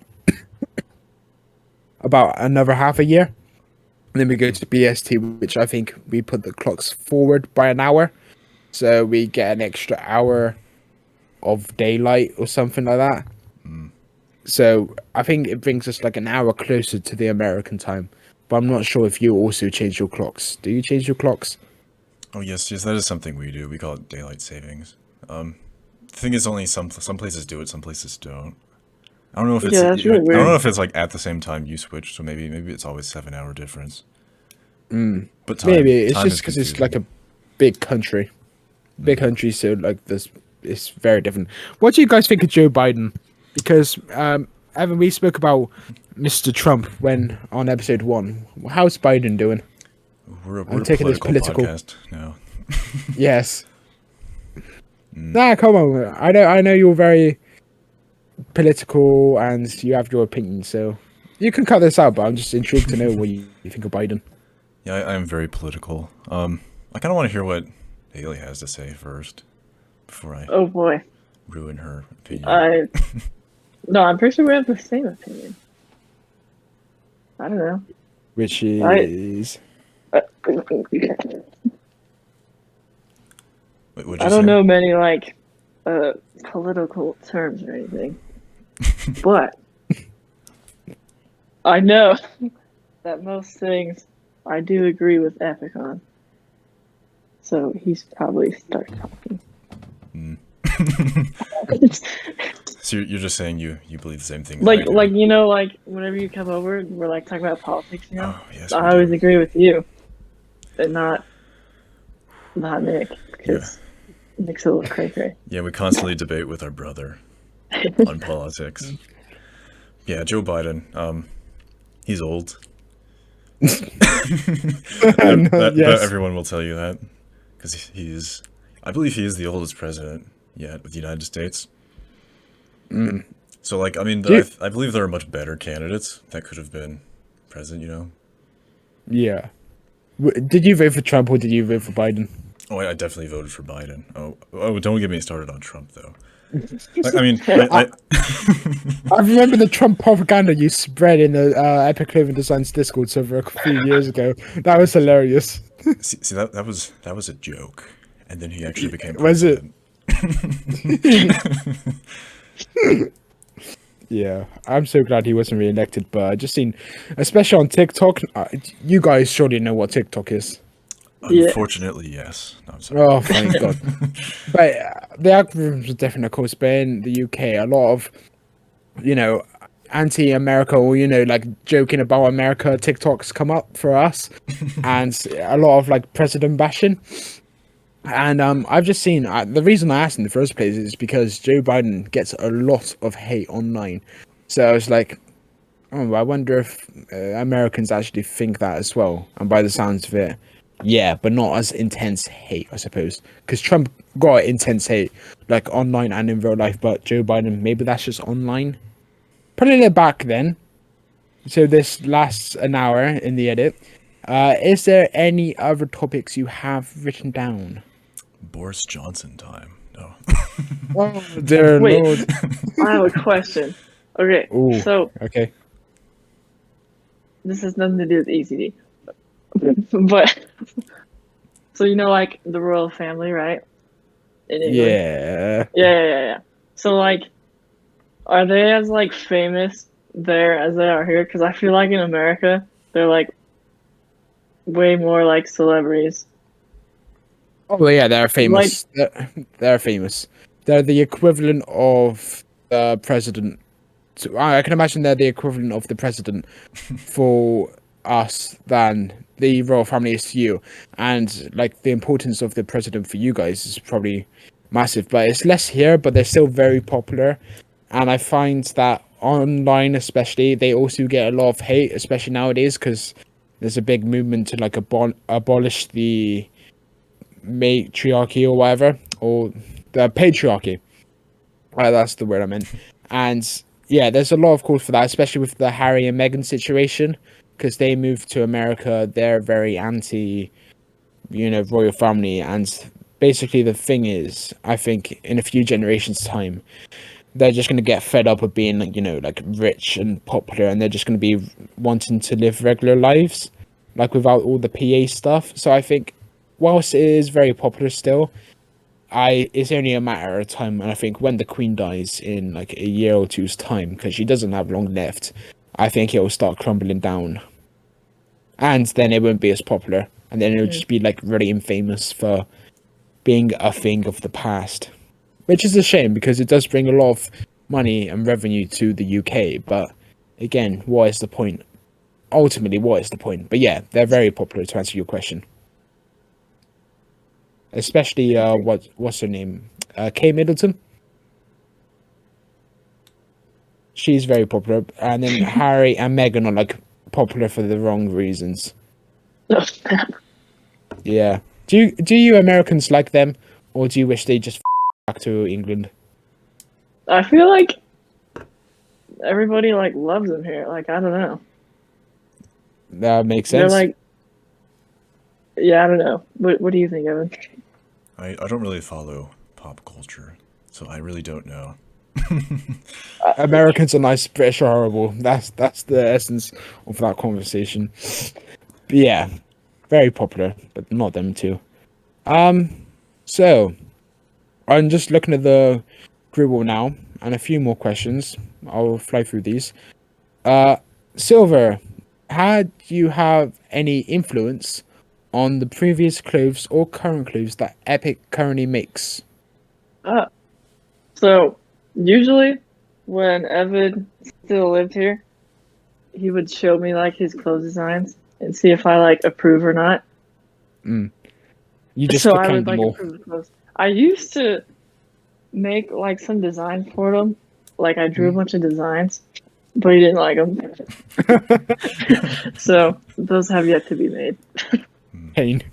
about another half a year. And then we go to BST, which I think we put the clocks forward by an hour. So we get an extra hour of daylight or something like that. So I think it brings us like an hour closer to the American time. But I'm not sure if you also change your clocks. Do you change your clocks? Oh yes, that is something we do. We call it daylight savings. The thing is, only some places do it, some places don't. I don't know if it's Yeah, that's really I don't know weird. if it's like at the same time you switch, so maybe it's always 7 hour difference. But Maybe it's time just is because it's like confusing. a big country. Big country, so like this it's very different. What do you guys think of Joe Biden? Because Evan, we spoke about Mr. Trump when on episode 1. How's Biden doing? We're I'm a taking this political political. podcast now. Yes. Nah, come on. I know you're very political and you have your opinion, so you can cut this out. But I'm just intrigued to know what you think of Biden. Yeah, I am very political. I kind of want to hear what Hailey has to say first before I Oh boy. ruin her opinion. No, I'm pretty sure we have the same opinion. I don't know. Which is I What'd you don't say? know many like political terms or anything, but I know that most things I do agree with Epik on. So he's probably start talking. So you're just saying you believe the same thing as I like do. like you know like whenever you come over, we're like talking about politics. You know, Oh, yes, we I always do. agree with you, and not Nick because Nick's a little cray cray. Yeah, we constantly debate with our brother on politics. Yeah, Joe Biden. He's old. But yes. everyone will tell you that because he is. I believe he is the oldest president yet of the United States. So, like, I mean, Do you- I believe there are much better candidates that could have been president. You know. Yeah. Did you vote for Trump or did you vote for Biden? Oh, I definitely voted for Biden. Oh, don't get me started on Trump though. Like, I mean, I I remember the Trump propaganda you spread in the Epic Clothing Designs Discord server a few years ago. That was hilarious. see that was a joke, and then he actually became Was it? president. Yeah, I'm so glad he wasn't re-elected. But I just seen, especially on TikTok, you guys surely know what TikTok is. Yeah. Unfortunately, yes. No, I'm sorry. Oh, thank God. But the algorithms are different, of course. But in the UK, a lot of, anti-America or, like joking about America TikToks come up for us. And a lot of, like, president bashing. And I've just seen, the reason I asked in the first place is because Joe Biden gets a lot of hate online. So I was like, oh, I wonder if Americans actually think that as well. And by the sounds of it, yeah, but not as intense hate, I suppose. Because Trump got intense hate, like online and in real life, but Joe Biden, maybe that's just online. Putting it back then, so this lasts an hour in the edit. Is there any other topics you have written down? Boris Johnson time. No. Oh, dear Wait. Lord. I have a question. Okay, Ooh, so okay. this has nothing to do with ECD, but so like the royal family, right? In England. Yeah. Yeah. So like, are they as like famous there as they are here? Because I feel like in America they're like way more like celebrities. Oh, yeah, they're famous. They're famous. They're the equivalent of the president. I can imagine they're the equivalent of the president for us than the royal family is to you. And, like, the importance of the president for you guys is probably massive. But it's less here, but they're still very popular. And I find that online, especially, they also get a lot of hate, especially nowadays, because there's a big movement to, like, abolish the matriarchy or whatever, or the patriarchy. That's the word I meant. And yeah, there's a lot of calls for that, especially with the Harry and Meghan situation, because they moved to America. They're very anti, royal family, and basically the thing is, I think in a few generations' time, they're just going to get fed up of being, like rich and popular, and they're just going to be wanting to live regular lives, like without all the PA stuff. So I think whilst it is very popular still, it's only a matter of time, and I think when the Queen dies in like a year or two's time, because she doesn't have long left, I think it will start crumbling down, and then it won't be as popular, and then it'll just be like really infamous for being a thing of the past, which is a shame because it does bring a lot of money and revenue to the UK. But again, what is the point? Ultimately, what is the point? But yeah, they're very popular, to answer your question. Especially what's her name? Kate Middleton. She's very popular, and then Harry and Meghan are like popular for the wrong reasons. Oh, snap. Yeah. Do you Americans like them, or do you wish they just back to England? I feel like everybody like loves them here. Like I don't know. That makes They're sense. like, yeah, I don't know. What do you think, Evan? I don't really follow pop culture, so I really don't know. Americans are nice, British are horrible. That's the essence of that conversation. But yeah, very popular, but not them too. So I'm just looking at the Dribble now, and a few more questions. I'll fly through these. Silver, had you have any influence on the previous clothes or current clothes that Epic currently makes? So usually when Evan still lived here, he would show me like his clothes designs and see if I like approve or not. You just So I declined would them like all. approve the clothes. I used to make like some designs for them. Like I drew a bunch of designs, but he didn't like them. So those have yet to be made. Pain.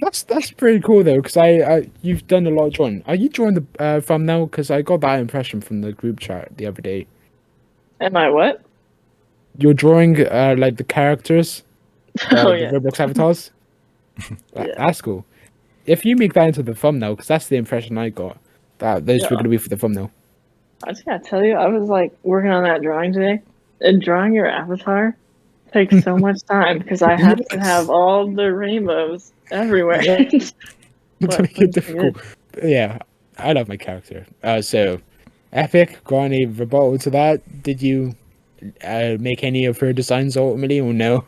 That's pretty cool though, because I you've done a lot of drawing. Are you drawing the thumbnail? Because I got that impression from the group chat the other day. Am I what? You're drawing like the characters, Oh the yeah. Roblox avatars. Yeah. That's cool. If you make that into the thumbnail, because that's the impression I got, that those were Yeah. gonna be for the thumbnail. I just gotta tell you, I was like working on that drawing today, and drawing your avatar takes so much time because I have to Yes. have all the rainbows everywhere. Yeah. But To make it it's difficult. good. But yeah, I love my character. So, Epic, got any rebuttal to that? Did you make any of her designs ultimately, or no?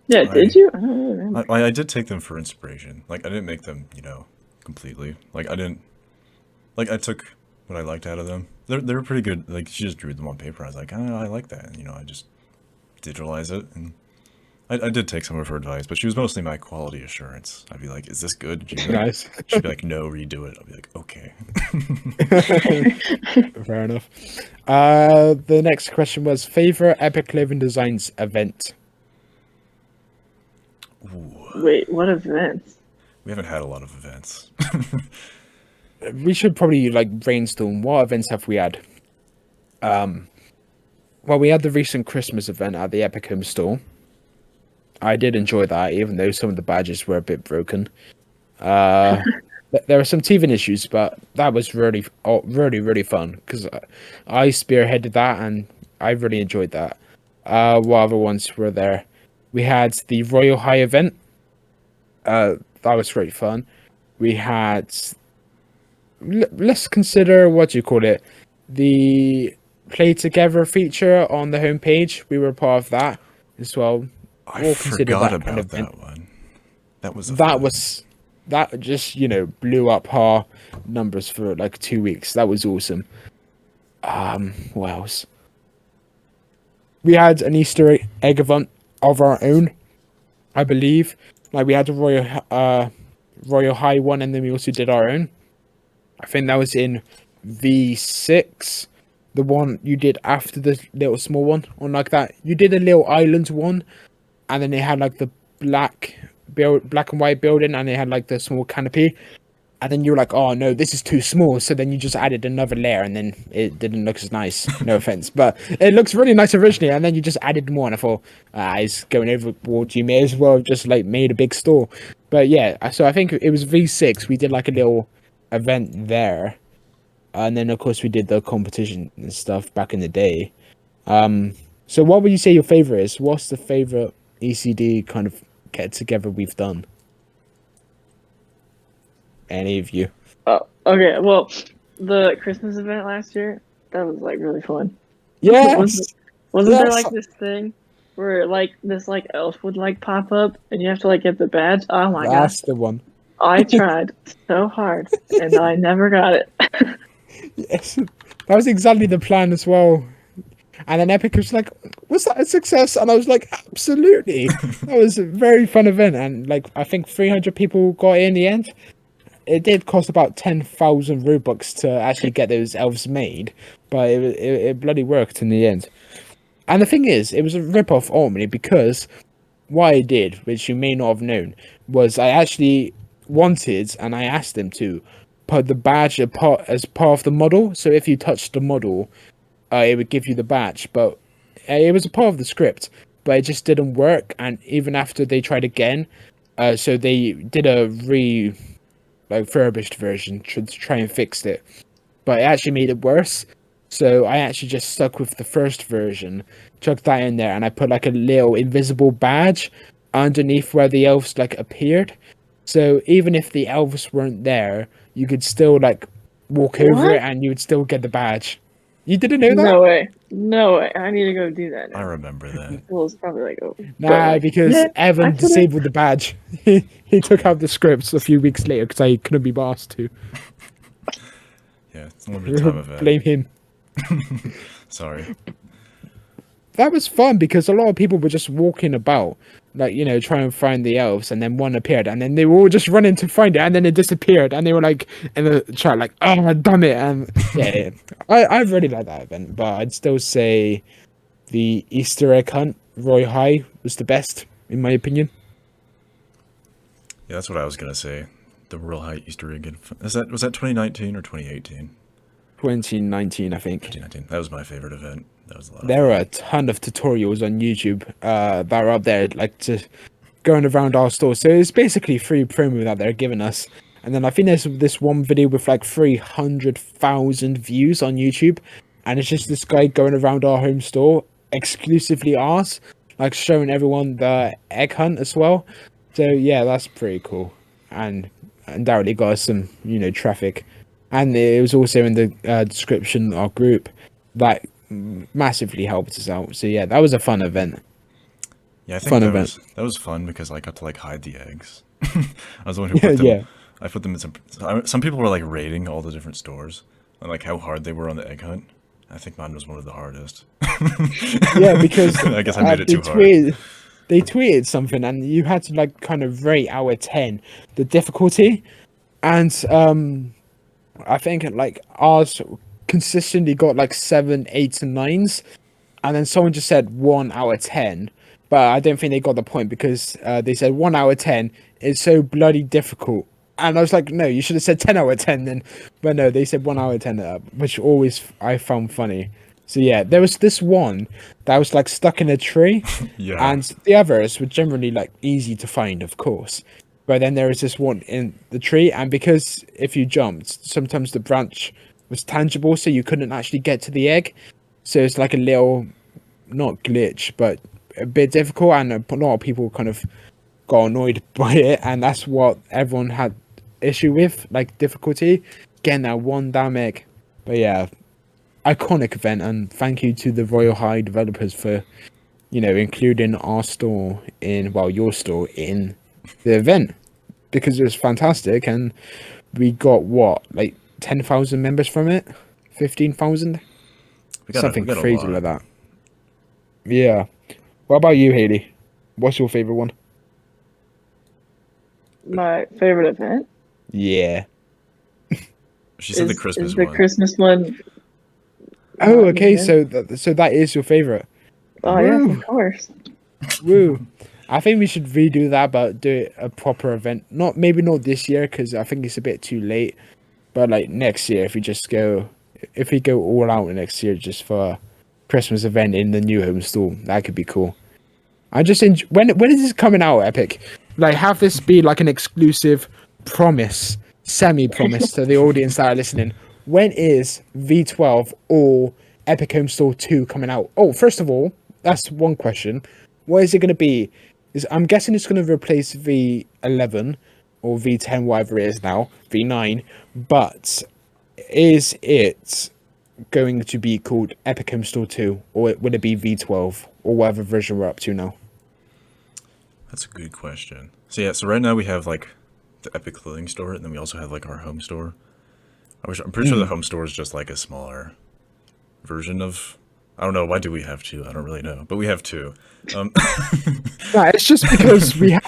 Yeah, I, did you? I don't really remember. I did take them for inspiration. Like I didn't make them, completely. Like I didn't. Like I took what I liked out of them. They're pretty good. Like she just drew them on paper. I was like, oh, I like that. And, I just digitalize it, and I did take some of her advice, but she was mostly my quality assurance. I'd be like, is this good? Did you do it?" Nice. She'd be like, no, redo it. I'd be like, okay. Fair enough. The next question was favorite Epic Living Designs event. Ooh, Wait, what events? we haven't had a lot of events. We should probably like brainstorm what events have we had. Well, we had the recent Christmas event at the Epic Home Store. I did enjoy that, even though some of the badges were a bit broken. There were some teething issues, but that was really fun because I spearheaded that and I really enjoyed that. What other ones were there? We had the Royal High event. That was great fun. We had. Let's consider what do you call it? The Play Together feature on the homepage. We were part of that as well. I We'll consider forgot that kind about of event. that one. That was a That fun- was that just blew up our numbers for like 2 weeks. That was awesome. What else? We had an Easter egg event of our own, I believe. Like we had a Royal High one, and then we also did our own. I think that was in V6, the one you did after the little small one, or like that. You did a little island one, and then it had like the black and white building, and it had like the small canopy. And then you were like, "Oh no, this is too small." So then you just added another layer, and then it didn't look as nice. No offense, but it looks really nice originally. And then you just added more, and I thought, "It's going overboard. You may as well have just like made a big store." But yeah, so I think it was V6. We did like a little event there, and then of course we did the competition and stuff back in the day. So what would you say your favorite is? What's the favorite ECD kind of get together we've done? Any of you? Oh, okay. Well, the Christmas event last year, that was like really fun. Yes, Wasn't there yes, like this thing where like this like elf would like pop up and you have to like get the badge? Oh my gosh. that's the one. I tried so hard and I never got it. Yes, that was exactly the plan as well. And then Epic was like, "Was that a success?" And I was like, "Absolutely." That was a very fun event, and like I think 300 people got in the end. It did cost about 10,000 Robux to actually get those elves made, but it bloody worked in the end. And the thing is, it was a rip-off ultimately because what I did, which you may not have known, was I actually wanted and I asked them to put the badge as part of the model. So if you touched the model, it would give you the badge. But it was a part of the script, but it just didn't work. And even after they tried again, so they did a refurbished version to try and fix it, but it actually made it worse. So I actually just stuck with the first version, chucked that in there, and I put like a little invisible badge underneath where the elves like appeared. So even if the elves weren't there, you could still like walk over it What? and you would still get the badge. You didn't know that? No way. No way. I need to go do that I now. remember that. Well, it's probably like, oh, but Nah, like, because yeah, Evan I could've- disabled the badge. He took out the scripts a few weeks later because I couldn't be asked to. Yeah, it's a limited time event. Blame him. Sorry. That was fun because a lot of people were just walking about, like, you know, trying to find the elves, and then one appeared, and then they were all just running to find it, and then it disappeared, and they were like in the chat, like, "Oh, damn it!" And yeah. I really like that event, but I'd still say the Easter egg hunt, Roy High, was the best in my opinion. Yeah, that's what I was gonna say. The Real High Easter egg. Was that 2019 or 2018? 2019, I think. 2019. That was my favorite event. That was a lot of There fun. are a ton of tutorials on YouTube that are up there, like just going around our store. So it's basically free promo that they're giving us. And then I think there's this one video with like 300,000 views on YouTube, and it's just this guy going around our home store, exclusively ours, like showing everyone the egg hunt as well. So yeah, that's pretty cool, and undoubtedly got us some, you know, traffic. And it was also in the description of our group that massively helped us out. So yeah, that was a fun event. Yeah, I think Fun that event. was fun because I got to like hide the eggs. I was the one who Yeah, put them. yeah. I put them in some people were like rating all the different stores and like how hard they were on the egg hunt. I think mine was one of the hardest. Yeah, because I guess I made it too hard. They tweeted something, and you had to like kind of rate out of 10 the difficulty, and I think like ours consistently got like 7, 8, and 9s, and then someone just said 1 out of 10, but I don't think they got the point because they said 1 out of 10 is so bloody difficult. And I was like, no, you should have said 10 out of 10 then. But no, they said 1 out of 10, which always I found funny. So yeah, there was this one that was like stuck in a tree, Yeah. and the others were generally like easy to find, of course. But then there was this one in the tree, and because if you jumped, sometimes the branch was tangible, so you couldn't actually get to the egg. So it's like a little, not glitch, but a bit difficult, and a lot of people kind of got annoyed by it, and that's what everyone had issue with, like difficulty, getting that one damn egg. But yeah, iconic event, and thank you to the Royal High developers for, you know, including our store in, well, your store in the event, because it was fantastic, and we got what, like 10,000 members from it, 15,000, something we got a crazy lot. like that. Yeah. What about you, Hailey? What's your favorite one? my favorite event Yeah. She said the Christmas is the one. Christmas one. Oh, okay. Yeah. So that is your favorite. Oh yes, Woo. of course. Woo. I think we should redo that, but do it a proper event. Maybe not this year because I think it's a bit too late. But like next year, if we go all out next year just for a Christmas event in the new home store, that could be cool. I just when is this coming out, Epic? Like, have this be like an exclusive promise, semi-promise to the audience that are listening. When is V12 or Epic Home Store 2 coming out? Oh, first of all, that's one question. What is it going to be? I'm guessing it's going to replace V11, or V10, whatever it is now, V9. But is it going to be called Epic Home Store 2, or would it be V12, or whatever version we're up to now? That's a good question. So right now we have like the Epic Clothing Store, and then we also have like our home store. I'm pretty sure the home store is just like a smaller version of. I don't know. Why do we have two? I don't really know, but we have two. No, it's just because we had.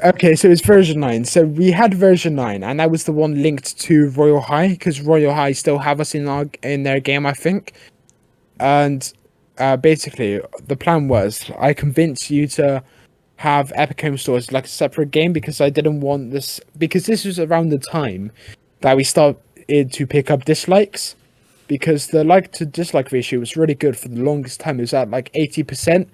Okay, so it's version 9. So we had version 9, and that was the one linked to Royal High, because Royal High still have us in their game, I think. And basically, the plan was I convinced you to have Epic Home Store as like a separate game, because I didn't want this, because this was around the time that we started to pick up dislikes. Because the like to dislike ratio was really good for the longest time. It was at like 80%.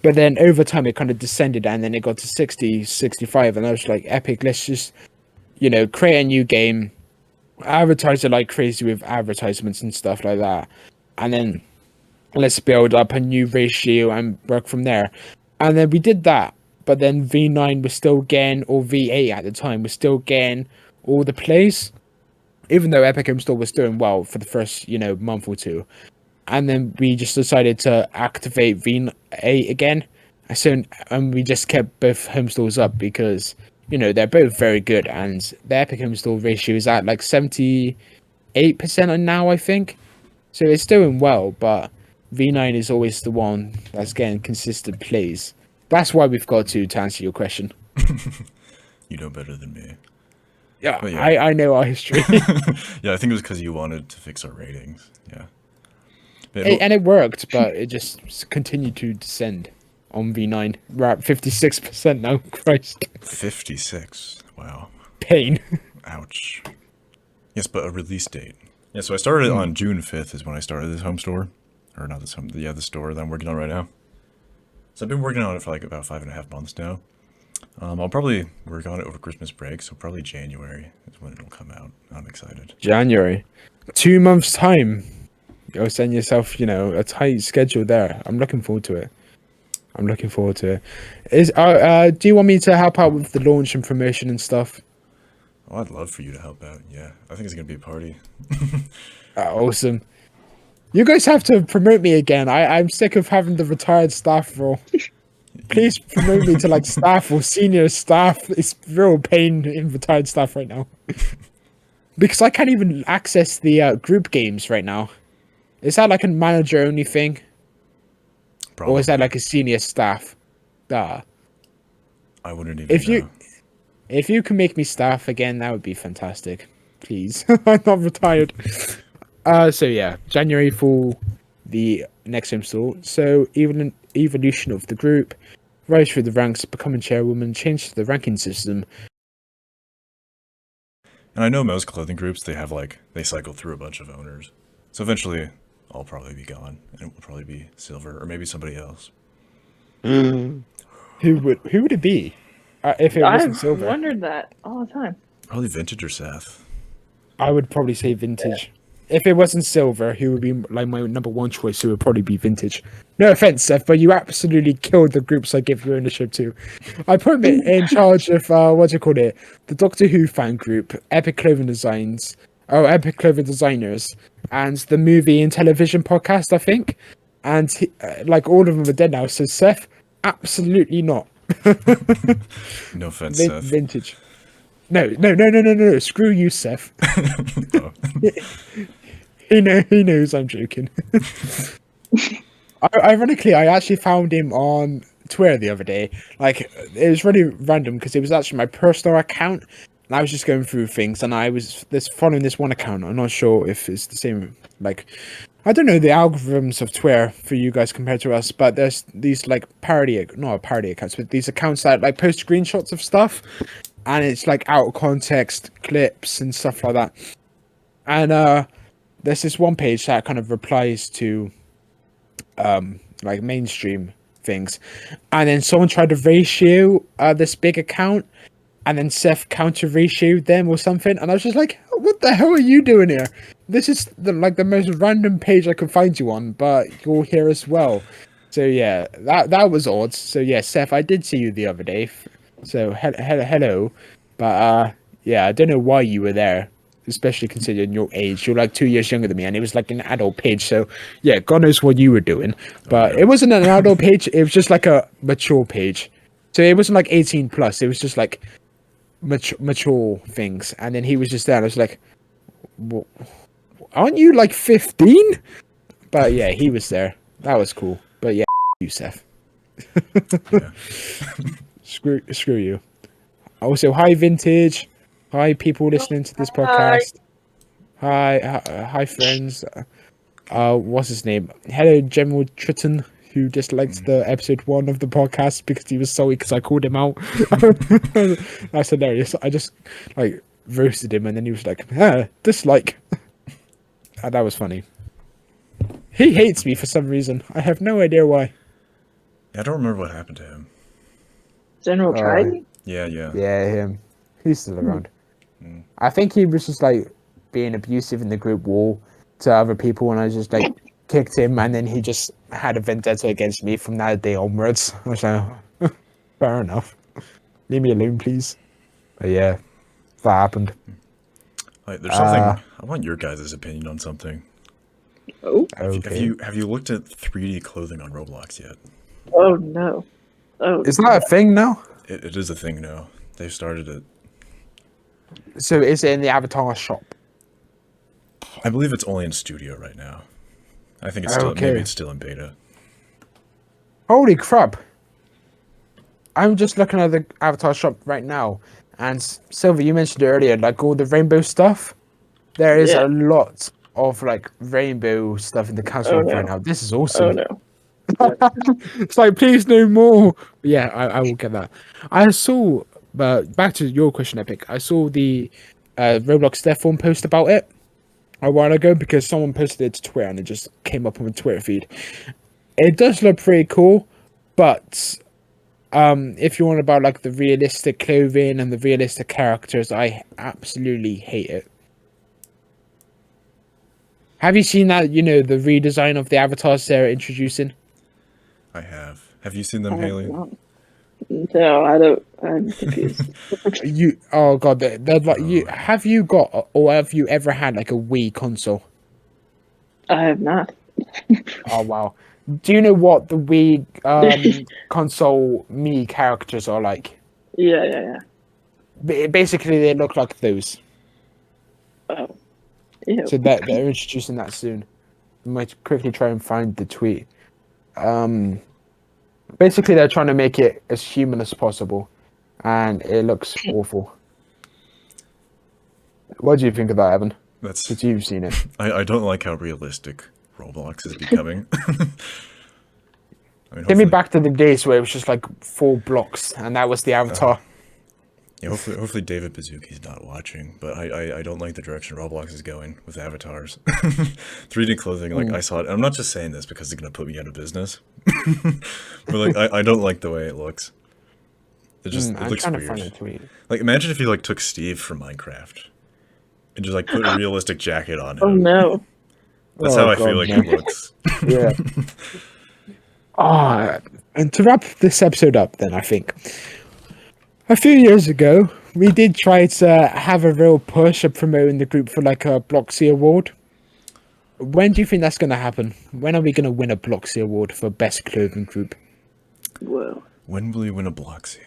But then over time it kind of descended, and then it got to 60, 65. And I was like, Epic, let's just, create a new game, advertise it like crazy with advertisements and stuff like that. And then let's build up a new ratio and work from there. And then we did that. But then V9 was still getting, or V8 at the time, was still getting all the plays. Even though Epic Home Store was doing well for the first, month or two. And then we just decided to activate V8 again. And we just kept both home stores up because, they're both very good. And the Epic Home Store ratio is at like 78% now, I think. So it's doing well, but V9 is always the one that's getting consistent plays. That's why we've got to answer your question. You know better than me. Yeah, yeah. I know our history. Yeah, I think it was because you wanted to fix our ratings. Yeah. And it worked, but it just continued to descend on V9. We're at 56% now. Christ. 56. Wow. Pain. Ouch. Yes, but a release date. Yeah, so I started on June 5th is when I started this home store. Or not this home, the store that I'm working on right now. So I've been working on it for like about 5.5 months now. I'll probably work on it over Christmas break, so probably January is when it'll come out. I'm excited. January. 2 months' time. You'll send yourself, a tight schedule there. I'm looking forward to it. Do you want me to help out with the launch and promotion and stuff? Oh, I'd love for you to help out. Yeah, I think it's going to be a party. Awesome. You guys have to promote me again. I'm sick of having the retired staff role. Please promote me to like staff or senior staff. It's real pain in retired staff right now. Because I can't even access the group games right now. Is that like a manager only thing? Probably. Or is that like a senior staff? I wouldn't even know. If you can make me staff again, that would be fantastic. Please. I'm not retired. So yeah, January for the next home store. So even an evolution of the group, rise through the ranks, becoming chairwoman, change to the ranking system. And I know most clothing groups, they cycle through a bunch of owners. So eventually I'll probably be gone, and it will probably be Silver or maybe somebody else. Who would it be? If it wasn't Silver? I've wondered that all the time. Probably Vintage or Seth. I would probably say Vintage. If it wasn't Silver, who would be like my number one choice, it would probably be Vintage. No offense, Seth, but you absolutely killed the groups I give you ownership to. I put him in charge of, the Doctor Who fan group, Epic Clothing Designers, and the movie and television podcast, I think. And all of them are dead now, so Seth, absolutely not. No offense, Seth. Vintage. No. Screw you, Seth. Oh. He knows I'm joking. Ironically, I actually found him on Twitter the other day. It was really random because it was actually my personal account, and I was just going through things, and I was following this one account. I'm not sure if it's the same. I don't know the algorithms of Twitter for you guys compared to us, but there's these not parody accounts, but these accounts that post screenshots of stuff, and it's out of context clips and stuff like that. And there's this one page that kind of replies to mainstream things, and then someone tried to ratio this big account, and then Seth counter ratioed them or something, and I was just like, what the hell are you doing here? This is the most random page I could find you on, but you're here as well. So yeah, that was odd. So yeah, Seth, I did see you the other day. So hello. But yeah, I don't know why you were there, especially considering your age. You're like 2 years younger than me, and it was like an adult page. So yeah, God knows what you were doing. But yeah. it wasn't an adult page. It was just like a mature page. So it wasn't like 18 plus. It was just like mature things. And then he was just there. And I was like, aren't you like 15? But yeah, he was there. That was cool. But yeah, you, Seth. Yeah. Screw you. Also, hi Vintage. Hi people listening to this podcast. Hi friends. What's his name? Hello General Triton, who disliked the episode 1 of the podcast because he was sorry because I called him out. That's hilarious. I just like roasted him and then he was like, dislike. And that was funny. He hates me for some reason. I have no idea why. I don't remember what happened to him. General Trident? Yeah. Yeah, him. He's still around. I think he was just like being abusive in the group wall to other people, and I just like kicked him, and then he just had a vendetta against me from that day onwards. I was like, fair enough. Leave me alone, please. But yeah, that happened. There's something. I want your guys' opinion on something. Oh. Okay. Have you looked at 3D clothing on Roblox yet? Oh no. Oh. Is that a thing now? It is a thing now. They've started it. So is it in the Avatar shop? I believe it's only in studio right now. I think it's Okay. maybe it's still in beta. Holy crap! I'm just looking at the Avatar shop right now, and Silver, you mentioned it earlier, like all the rainbow stuff. There is Yeah. a lot of like rainbow stuff in the castle Oh, no. right now. This is Oh awesome. no. It's like, please no more. Yeah, I will get that. I saw, but back to your question, Epic. I saw the Roblox Death Form post about it a while ago because someone posted it to Twitter and it just came up on the Twitter feed. It does look pretty cool, but if you want about like the realistic clothing and the realistic characters, I absolutely hate it. Have you seen that? You know, the redesign of the avatars they're introducing. I have. Have you seen them, Haley? No, I don't. I'm confused. Oh god, they're like you. Have you got or have you ever had like a Wii console? I have not. Oh wow. Do you know what the Wii console me characters are like? Yeah. Basically, they look like those. Oh. Ew. So they're introducing that soon. I might quickly try and find the tweet. Basically, they're trying to make it as human as possible, and it looks awful. What do you think of that, Evan? That's. Since you've seen it. I don't like how realistic Roblox is becoming. I mean, Take me hopefully- back to the days where it was just like 4 blocks, and that was the avatar. Yeah, hopefully David Bazooki's not watching, but I don't like the direction Roblox is going with avatars. 3D clothing, like I saw it. And I'm not just saying this because it's gonna put me out of business, but like I don't like the way it looks. It it I'm looks trying weird. to find a tweet. Like imagine if you like took Steve from Minecraft and just like put a realistic jacket on him. Oh no. That's Oh, how I God, feel like no. he looks. Yeah. And to wrap this episode up, then I think a few years ago we did try to have a real push of promoting the group for like a Bloxy award. When do you think that's going to happen? When are we going to win a Bloxy award for best clothing group? Whoa. When will you win a Bloxy?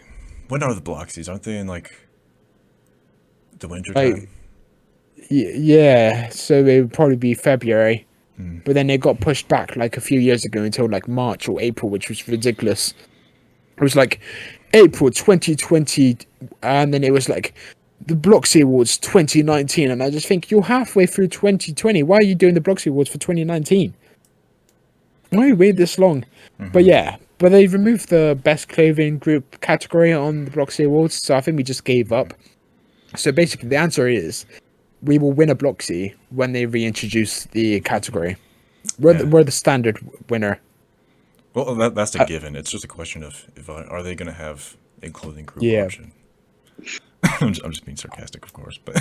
When are the Bloxies? Aren't they in like the winter Like, time? Yeah, so it would probably be February, but then it got pushed back like a few years ago until like March or April, which was ridiculous. It was like April 2020, and then it was like the Bloxy Awards 2019, and I just think you're halfway through 2020. Why are you doing the Bloxy Awards for 2019? Why you wait this long? But yeah, but they removed the best clothing group category on the Bloxy Awards, so I think we just gave up. So basically, the answer is we will win a Bloxy when they reintroduce the category. We're the standard winner. Well, that's a given. It's just a question of if are they going to have a clothing group Yeah. option. I'm just being sarcastic, of course, but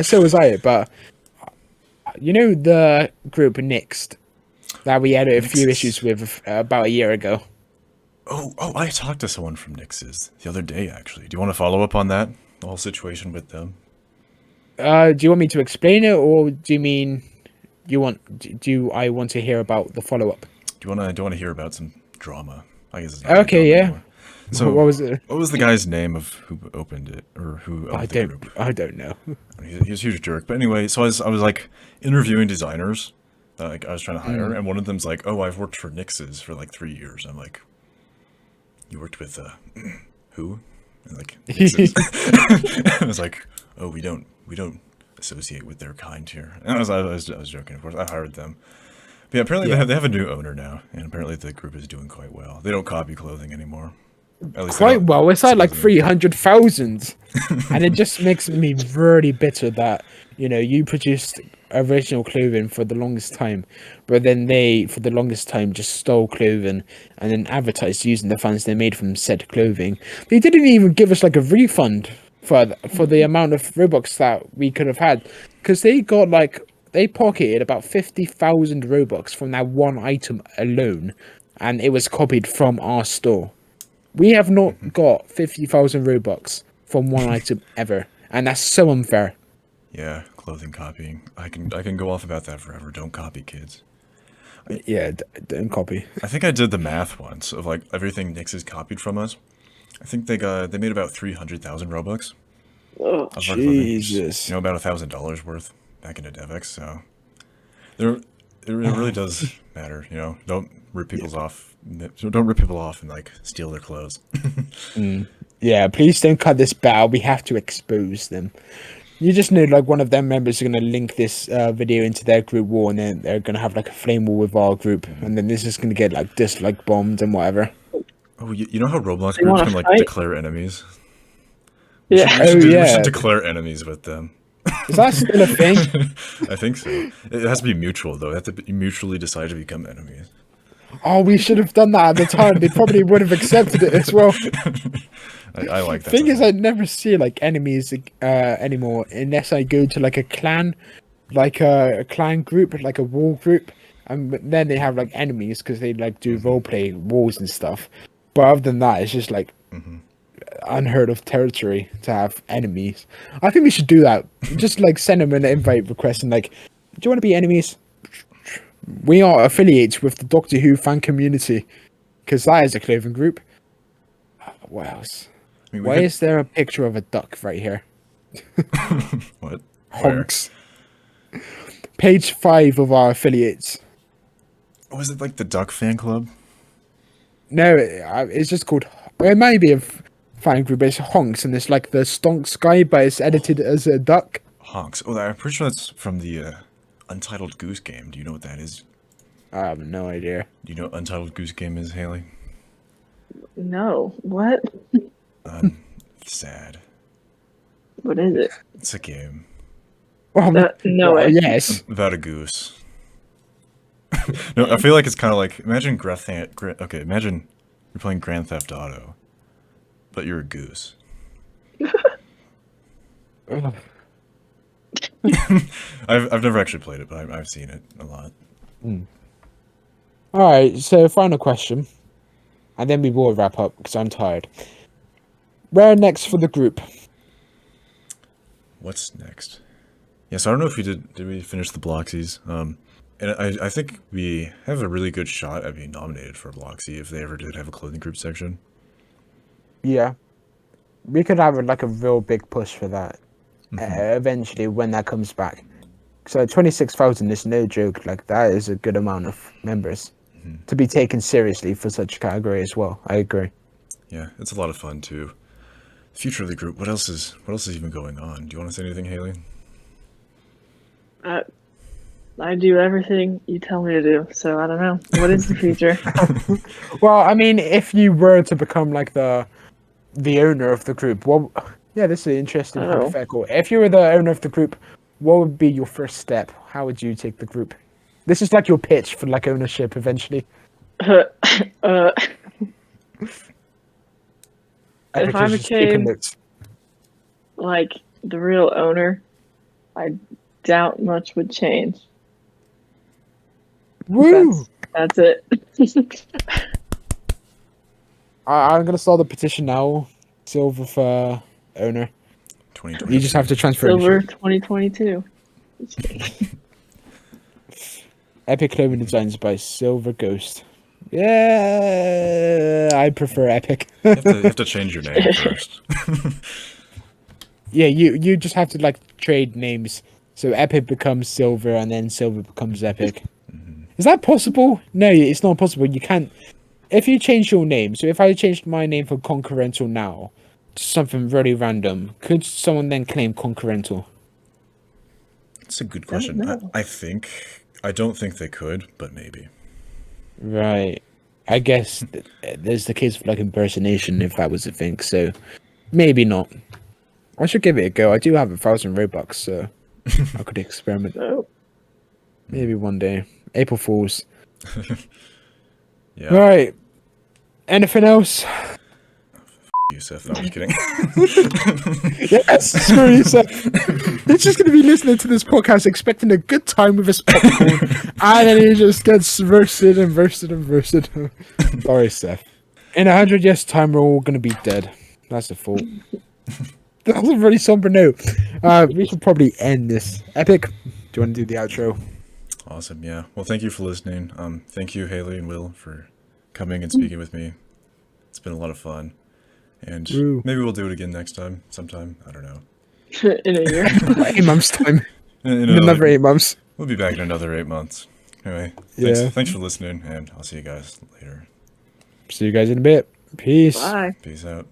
So was I, but you know the group Next that we had a few Next. issues with about a year ago. Oh, I talked to someone from Nix's the other day, actually. Do you want to follow up on that? The whole situation with them? Do you want me to explain it, or do you mean I want to hear about the follow up? Do you want to hear about some drama? I guess it's not really Okay, drama yeah. anymore. So, What was it? What was the guy's name of who opened it, or who owned the group? I don't know. He's a huge jerk. But anyway, so I was like interviewing designers that like I was trying to hire, and one of them's like, "Oh, I've worked for Nix's for like 3 years." I'm like, "You worked with who?" And like, Nix's. I was like, "Oh, we don't associate with their kind here." And I was joking, of course. I hired them. But yeah, apparently they have a new owner now, and apparently the group is doing quite well. They don't copy clothing anymore. At least Quite well. It's like supposedly. 300,000, and it just makes me really bitter that you produced original clothing for the longest time, but then they for the longest time just stole clothing and then advertised using the funds they made from said clothing. They didn't even give us like a refund for the amount of Robux that we could have had, because they pocketed about 50,000 Robux from that one item alone, and it was copied from our store. We have not got 50,000 Robux from one item ever, and that's so unfair. Yeah, clothing copying. I can go off about that forever. Don't copy, kids. Yeah, don't copy. I think I did the math once of like everything Nix's copied from us. I think they made about 300,000 Robux. Oh, Of our clothing, which is, Jesus. about $1,000 worth back into DevX. So it really does matter. Don't rip people's off. Don't rip people off and like steal their clothes. Yeah, please don't cut this battle. We have to expose them. You just know, like, one of their members are going to link this video into their group war, and then they're going to have like a flame war with our group, and then this is going to get like dislike bombed and whatever. Oh, you know how Roblox You groups wanna can like fight? declare enemies? yeah. We should declare enemies with them. Is that still a thing? I think so. It has to be mutual though. They have to be mutually decide to become enemies. Oh, we should have done that at the time. They probably would have accepted it as well. I like that. Thing is, I never see like enemies anymore unless I go to like a clan, like a clan group, like a war group, and then they have like enemies because they like do roleplay wars and stuff. But other than that, it's just like unheard of territory to have enemies. I think we should do that. Just like send them an invite request and like, do you want to be enemies? We are affiliates with the Doctor Who fan community, because that is a clothing group. What else? I mean, Why is there a picture of a duck right here? what? Where? Honks. Page 5 of our affiliates. Oh, is it like the Duck fan club? No, it's just called. It might be a fan group, but it's Honks, and it's like the Stonks guy, but it's edited as a duck. Honks. Oh, I'm pretty sure that's from the Untitled Goose Game. Do you know what that is? I have no idea. Do you know what Untitled Goose Game is, Hailey? No. What? Sad. What is it? It's a game No way. Yes. about a goose. No, I feel like it's kind of like imagine imagine you're playing Grand Theft Auto, but you're a goose. I've never actually played it, but I've seen it a lot. All right, so final question, and then we will wrap up because I'm tired. Where next for the group? What's next? Yes, I don't know if we did we finish the Bloxies. And I think we have a really good shot at being nominated for Bloxy if they ever did have a clothing group section. Yeah, we could have like a real big push for that eventually when that comes back. So 26,000 is no joke. Like that is a good amount of members to be taken seriously for such a category as well. I agree. Yeah, it's a lot of fun too. Future of the group. What else is even going on? Do you want to say anything, Hailey? I do everything you tell me to do, so I don't know. What is the future? Well, I mean, if you were to become like the owner of the group, well, yeah, this is an interesting hypothetical. If you were the owner of the group, what would be your first step? How would you take the group? This is like your pitch for like ownership eventually. If I became like the real owner, I doubt much would change. Woo! That's it. I'm gonna start the petition now. Silver for owner. 2020. You just have to transfer Silver ownership. 2022. Epic clothing designs by Silver Ghost. Yeah, I prefer Epic. You have to change your name first. Yeah, you just have to like trade names. So Epic becomes Silver, and then Silver becomes Epic. Is that possible? No, it's not possible. You can't. If you change your name, so if I changed my name from Concurrental now to something really random, could someone then claim Concurrental? It's a good question. know. I don't think they could, but maybe. Right. I guess there's the case for like impersonation if that was a thing. So maybe not. I should give it a go. I do have 1,000 Robux, so I could experiment. Oh, Maybe one day. April Fools. Yeah. All right. Anything else? Yusuf, no, I'm just kidding. Yes, screw you, Seth. He's just going to be listening to this podcast expecting a good time with his popcorn, and then he just gets roasted and roasted and roasted. Sorry, Seth. In 100 years' time, we're all going to be dead. That's the fault. That's a really somber note. We should probably end this. Epic, do you want to do the outro? Awesome, yeah. Well, thank you for listening. Thank you, Hailey and Will, for coming and speaking with me. It's been a lot of fun. And Woo. maybe we'll do it again next time, sometime. I don't know. in a year. 8 months' time. In Another 8 months. We'll be back in another 8 months. Anyway, Yeah. thanks for listening, and I'll see you guys later. See you guys in a bit. Peace. Bye. Peace out.